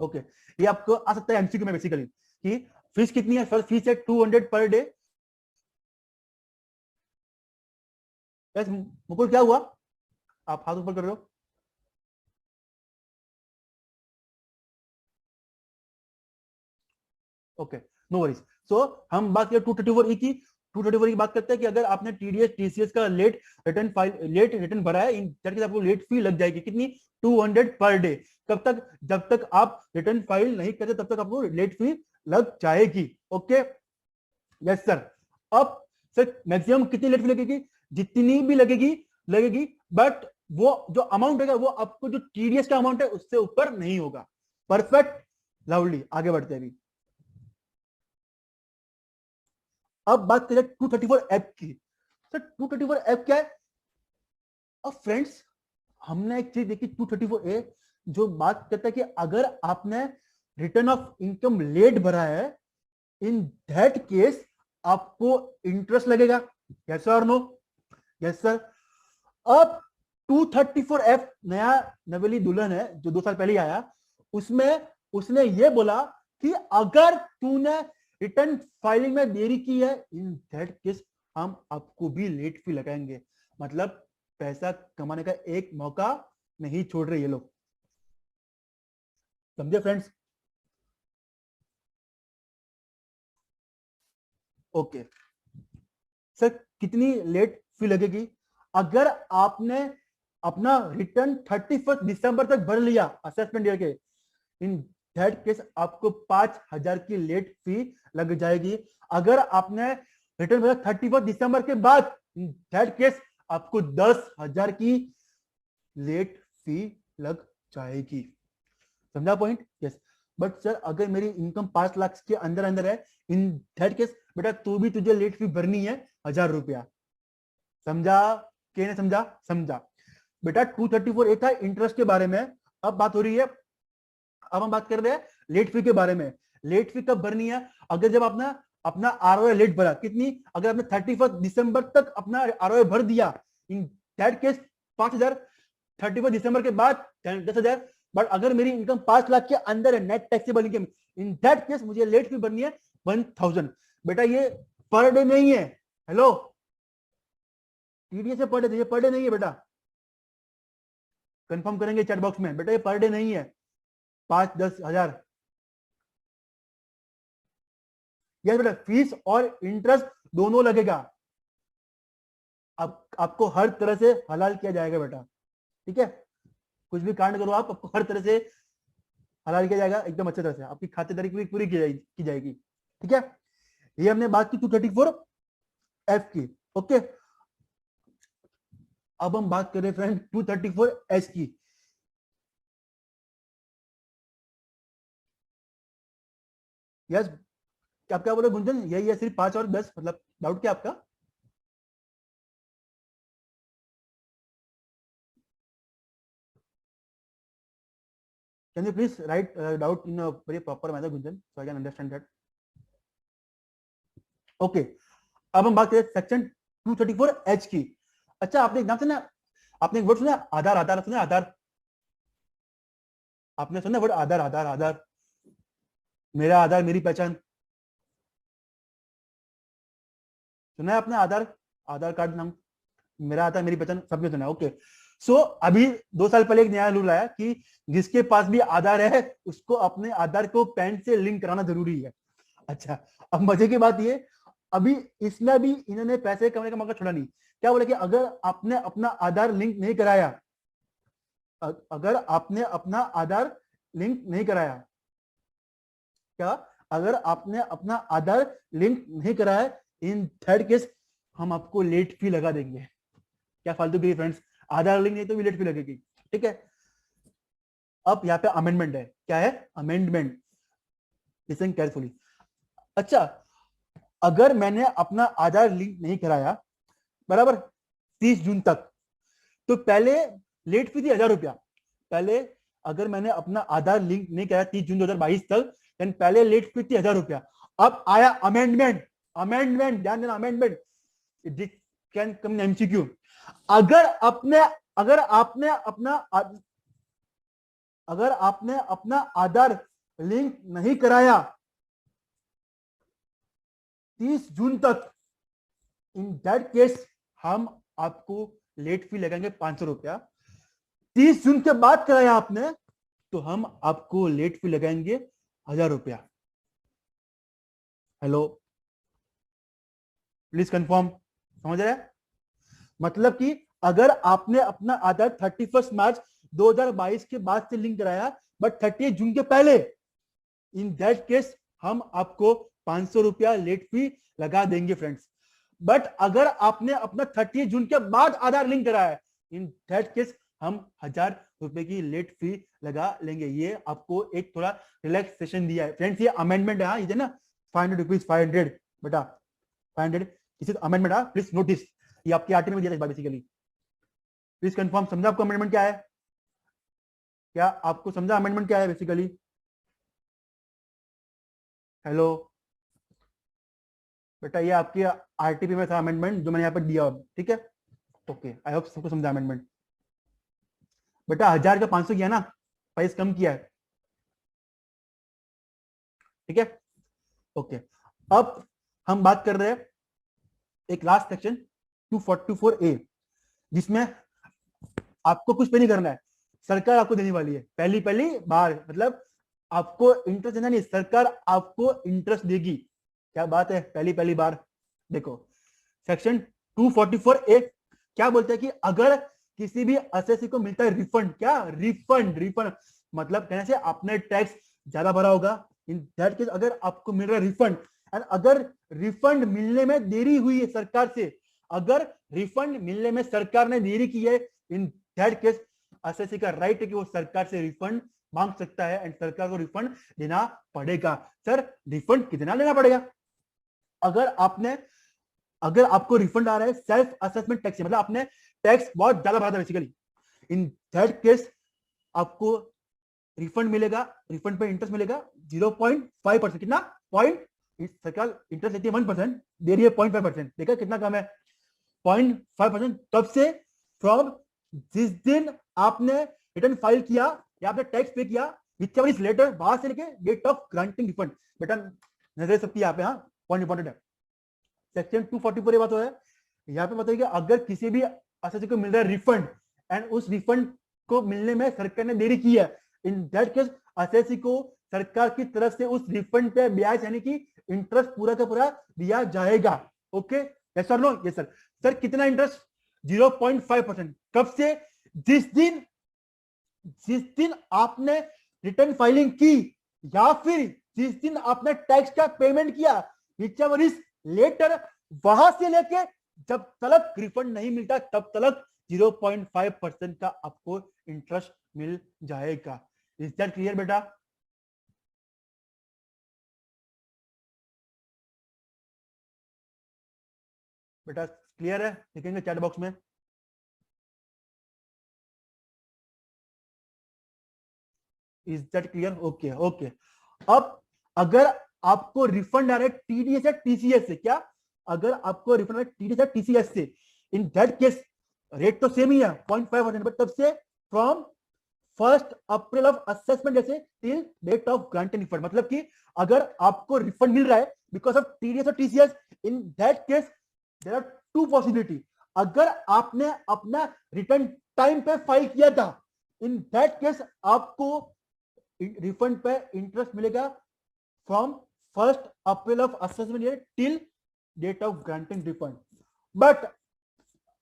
Okay, ये आपको आ सकता है एमसीक्यू में बेसिकली कि फीस कितनी है? सर फीस है 200 पर डे। मुकुल क्या हुआ, आप हाथ ऊपर कर रहे हो? Okay no worries. सो हम बात करें 234 ई की। 234 की बात करते हैं कि अगर आपने टीडीएस टीसीएस का लेट रिटर्न भरा है, इन दैट केस आपको लेट फी लग जाएगी। कितनी? 200 पर डे। कब तक? जब तक आप रिटर्न फाइल नहीं करते तब तक आपको लेट फी लग जाएगी। Okay yes sir. अब सर मैक्सिमम कितनी लेट फी लगेगी? जितनी भी लगेगी, बट वो जो अमाउंट होगा वो आपको जो टीडीएस का अमाउंट है उससे ऊपर नहीं होगा। Perfect, lovely. आगे बढ़ते हैं अभी। अब बात करें 234 एफ की। सर 234 एफ क्या है? अब फ्रेंड्स हमने एक चीज देखी 234 ए, जो बात करता है कि अगर आपने रिटर्न ऑफ इनकम लेट भरा है, इन दैट केस आपको इंटरेस्ट लगेगा। यस और नो? Yes sir. अब 234 एफ नया नवेली दुल्हन है जो 2 साल पहले आया, उसमें उसने ये बोला कि अगर तूने रिटर्न फाइलिंग में देरी की है, इन दैट केस हम आपको भी लेट फी लगाएंगे। मतलब पैसा कमाने का एक मौका नहीं छोड़ रहे ये लोग, समझे फ्रेंड्स? ओके सर, कितनी लेट फी लगेगी? अगर आपने अपना रिटर्न 31 दिसंबर तक भर लिया असेसमेंट ईयर के, इन दैट केस आपको 5,000 की लेट फी लग जाएगी। अगर आपने रिटर्न भरा 31 दिसंबर के बाद, इन दैट केस आपको 10,000 की लेट फी लग जाएगी। समझा पॉइंट? यस। बट सर अगर मेरी इनकम 5 लाख के अंदर अंदर है, इन दैट केस बेटा तो भी तुझे लेट फी भरनी है 1,000 रुपया। समझा कि नहीं समझा? समझा बेटा। 234 एक था इंटरेस्ट के बारे में, अब बात हो रही है, अब हम बात कर रहे हैं लेट फी के बारे में। लेट फी कब भरनी है? अगर जब अपना अपना आरओए लेट भरा, कितनी, अगर आपने 31 दिसंबर तक अपना आरओए भर दिया, इन दैट केस 5,000, 31 दिसंबर के बाद 10,000। बट अगर मेरी इनकम 5 लाख के अंदर है, net taxable income, in that case मुझे लेट फी भरनी है 1,000। बेटा ये पर डे नहीं है, हेलो, टीडीएस से पर डे, पर डे नहीं है बेटा, कंफर्म करेंगे चैट बॉक्स में। बेटा ये पर डे नहीं है, 5-10,000। यस बेटा, फीस और इंटरेस्ट दोनों लगेगा। अब आपको हर तरह से हलाल किया जाएगा बेटा, ठीक है? कुछ भी कांड करो आप, आपको हर तरह से हलाल किया जाएगा, एकदम अच्छी तरह से आपकी खातेदारी पूरी पूरी की जाएगी, ठीक है? ये हमने बात की 234 एफ की। ओके, अब हम बात करें फ्रेंड 234 एच की। यस, आप क्या बोले गुंजन? यही है सिर्फ 5 और 10, मतलब डाउट क्या आपका? Can you please right doubt in a very proper manner Gunjan, so I can understand that. Okay, अब हम बात करें सेक्शन 234 एच की। अच्छा, आपने एक नाम सुना, आपने एक वर्ड सुना आधार? आधार सुना आधार? आपने सुना वर्ड आधार? आधार आधार, मेरा आधार मेरी पहचान, सुना है आपने? आधार, आधार कार्ड नाम, मेरा आधार मेरी पहचान, सबने सुना है। ओके, सो अभी 2 साल पहले एक नया रूल आया कि जिसके पास भी आधार है उसको अपने आधार को पैन से लिंक कराना जरूरी है। अच्छा, अब मजे की बात ये, अभी इसमें भी इन्होंने पैसे कमाने का मौका छोड़ा नहीं। क्या बोले कि अगर आपने अपना आधार लिंक नहीं कराया, अगर आपने अपना आधार लिंक नहीं कराया, क्या, अगर आपने अपना आधार लिंक नहीं कराया, इन थर्ड केस हम आपको लेट फी लगा देंगे। क्या फालतू की फ्रेंड्स, आधार लिंक नहीं तो भी लेट फी लगेगी, ठीक है? अब यहाँ पे अमेंडमेंट है। क्या है? Amendment, listen carefully. अच्छा, अगर मैंने अपना आधार लिंक नहीं कराया बराबर 30 जून तक, तो पहले लेट फी थी 1,000 रुपया। पहले अगर मैंने अपना आधार लिंक नहीं कराया 30 जून 2022 तक, देन पहले लेट फी थी 1,000 रुपया। अब आया अमेंडमेंट, अमेंडमेंट ध्यान देना, अमेंडमेंट कैन कम एमसीक्यू। अगर आपने अगर आपने अपना अगर आपने अपना आधार लिंक नहीं कराया 30 जून तक, इन दैट केस हम आपको लेट फी लगाएंगे 500 रुपया। 30 जून के बाद कराया आपने तो हम आपको लेट फी लगाएंगे 1,000 रुपया। हेलो, प्लीज कंफर्म, समझ रहे हैं? मतलब कि अगर आपने अपना आधार 31 मार्च 2022 के बाद से लिंक कराया बट 30 जून के पहले, इन दैट केस हम आपको 500 रुपया लेट फी लगा देंगे फ्रेंड्स। बट अगर आपने अपना 30 जून के बाद आधार लिंक कराया है, इन दैट केस हम 1,000 रुपए की लेट फी लगा लेंगे। ये आपको एक थोड़ा रिलैक्सेशन दिया है फ्रेंड्स, ये अमेंडमेंट है, ये ना 500 रुपीज, 500 बेटा, 500 इसी अमेंडमेंट है, प्लीज नोटिस, ये आपके आर्टिकल में दिया था बेसिकली। प्लीज कंफर्म, समझा आपको अमेंडमेंट क्या है? क्या आपको समझा अमेंडमेंट क्या है बेसिकली? हेलो बेटा, ये आपकी आरटीपी में था अमेंडमेंट जो मैंने यहाँ पर दिया, ठीक है? ओके, आई होप सबको समझा अमेंडमेंट। बेटा 1,000 का 500 किया ना, प्राइस कम किया है, ठीक है? ओके, अब हम बात कर रहे हैं एक लास्ट सेक्शन 244A, जिसमें आपको कुछ पे नहीं करना है, सरकार आपको देने वाली है पहली बार, मतलब आपको इंटरेस्ट देना नहीं, सरकार आपको इंटरेस्ट देगी। क्या बात है, पहली बार। देखो सेक्शन 244A क्या बोलते हैं कि अगर किसी भी एसएससी को मिलता है रिफंड, क्या रिफंड मतलब कहने से आपने टैक्स ज्यादा भरा होगा, इन दैट केस अगर आपको मिल रहा है रिफंड, एंड अगर रिफंड मिलने में देरी हुई है सरकार से, अगर रिफंड मिलने में सरकार ने देरी की है, इन दैट केस एसएससी का राइट है कि वो सरकार से रिफंड मांग सकता है एंड सरकार को रिफंड देना पड़ेगा। सर रिफंड कितना लेना पड़ेगा? अगर आपको रिफंड आ रहा है सेल्फ असेसमेंट टैक्स, मतलब आपने टैक्स बहुत ज्यादा भरा था बेसिकली, इन दैट केस आपको रिफंड मिलेगा, रिफंड पे इंटरेस्ट मिलेगा 0.5%। कितना? पॉइंट, सरकार इंटरेस्ट लेती है 1%, दे रही है 0.5%। देखा कितना कम है, 0.5%। तब से फ्रॉम जिस दिन आपने रिटर्न फाइल किया या आपने टैक्स पे किया, whichever is later, वहां से लेके डेट ऑफ ग्रांटिंग रिफंड। बेटा नजर सबकी यहाँ पे, हाँ पॉइंट इंपॉर्टेंट है। सेक्शन 244 ये बात है, यहाँ पे बताइए अगर किसी भी एसएससी को मिल रहा है रिफंड एंड उस रिफंड को मिलने में सरकार ने देरी की है, इन दैट केस एसएससी को सरकार की तरफ से उस रिफंड पे ब्याज यानी कि इंटरेस्ट पूरा का पूरा दिया जाएगा। ओके, यस और नो? Yes sir. सर कितना इंटरेस्ट? 0.5%। कब से? जिस दिन आपने रिटर्न फाइलिंग की या फिर जिस दिन आपने टैक्स का पेमेंट किया, whichever is later, वहां से लेके जब तक रिफंड नहीं मिलता तब तक 0.5% का आपको इंटरेस्ट मिल जाएगा। इज दैट क्लियर बेटा? बेटा क्लियर है? लिखेंगे चैट बॉक्स में। Is that clear? Okay okay. अब अगर आपको रिफंड आ रहा है टीडीएस या टीसीएस से, क्या अगर आपको रिफंड आ रहा है टीडीएस या टीसीएस से, इन दैट केस रेट तो सेम ही है 0.5%, बट तब से फ्रॉम 1 अप्रैल ऑफ असेसमेंट जैसे till date of granting refund, मतलब कि अगर आपको रिफंड मिल रहा है बिकॉज ऑफ टीडीएस और TCS, in that case there are two possibility. अगर आपने अपना रिटर्न टाइम पे फाइल किया था, इन दैट केस आपको रिफंड पे इंटरेस्ट मिलेगा from 1 April of assessment year till date of granting refund. But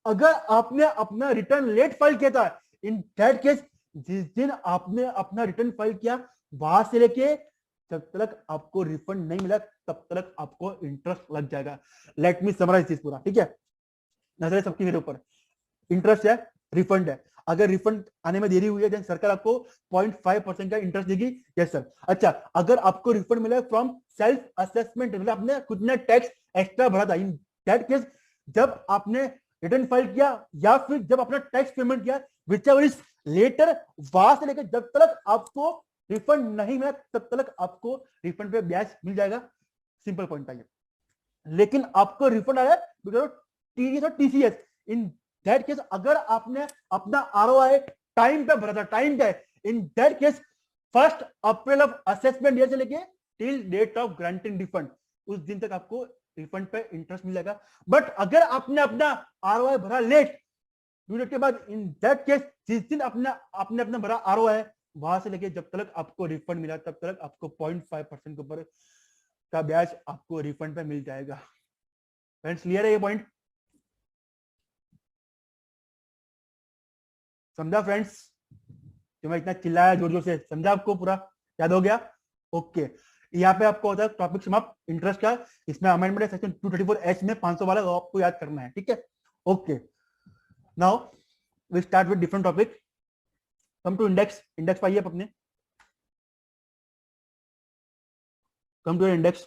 अगर आपने अपना रिटर्न लेट फाइल किया था, इन दैट केस जिस दिन आपने अपना रिटर्न फाइल किया वहां से लेके जब तक आपको रिफंड नहीं मिला तब तक आपको इंटरेस्ट लग जाएगा। लेट मी समराइज दिस पूरा, ठीक है? नजर सबकी मेरे ऊपर, इंटरेस्ट है, रिफंड है। अगर रिफंड आने में देरी हुई है देन सरकार आपको 0.5% का इंटरेस्ट देगी। Yes sir. अच्छा, अगर आपको रिफंड मिला फ्रॉम सेल्फ असेसमेंट, मतलब आपने खुद ने टैक्स एक्स्ट्रा भरा था, इन दैट केस जब आपने रिटर्न फाइल किया या फिर जब अपना टैक्स पेमेंट किया, व्हिचएवर इज लेटर, वहां से लेकर जब तक आपको रिफंड नहीं मिला तब तक आपको रिफंड पे ब्याज मिल जाएगा। सिंपल पॉइंट है ये। लेकिन आपको रिफंड आया बिकॉज ऑफ टीडीएस और टीसीएस, इन दैट केस अगर आपने अपना आरओआई टाइम पे भरा था, टाइम पे, in that case 1 April of assessment year से लेके till date of granting refund, उस दिन तक आपको रिफंड पे इंटरेस्ट मिल जाएगा। बट अगर आपने अपना आरओआई भरा लेट, के बाद, इन दैट केस जिस दिन आपने अपना भरा आरओआई वहां से लेके जब तक आपको रिफंड मिला तब तक आपको 0.5% के ऊपर का ब्याज आपको रिफंड पे मिल जाएगा। फ्रेंड्स क्लियर है ये पॉइंट? समझा फ्रेंड्स? जो मैं इतना चिल्लाया जोर जोर से, समझा? आपको पूरा याद हो गया? ओके, यहाँ पे आपको होता है टॉपिक समाप्त इंटरेस्ट का। इसमें अमेंडमेंट है सेक्शन 234H में 500 वाला आपको याद करना है, ठीक है? Okay, now we start with different topic. Come to index पाइए अपने, कम टू इंडेक्स।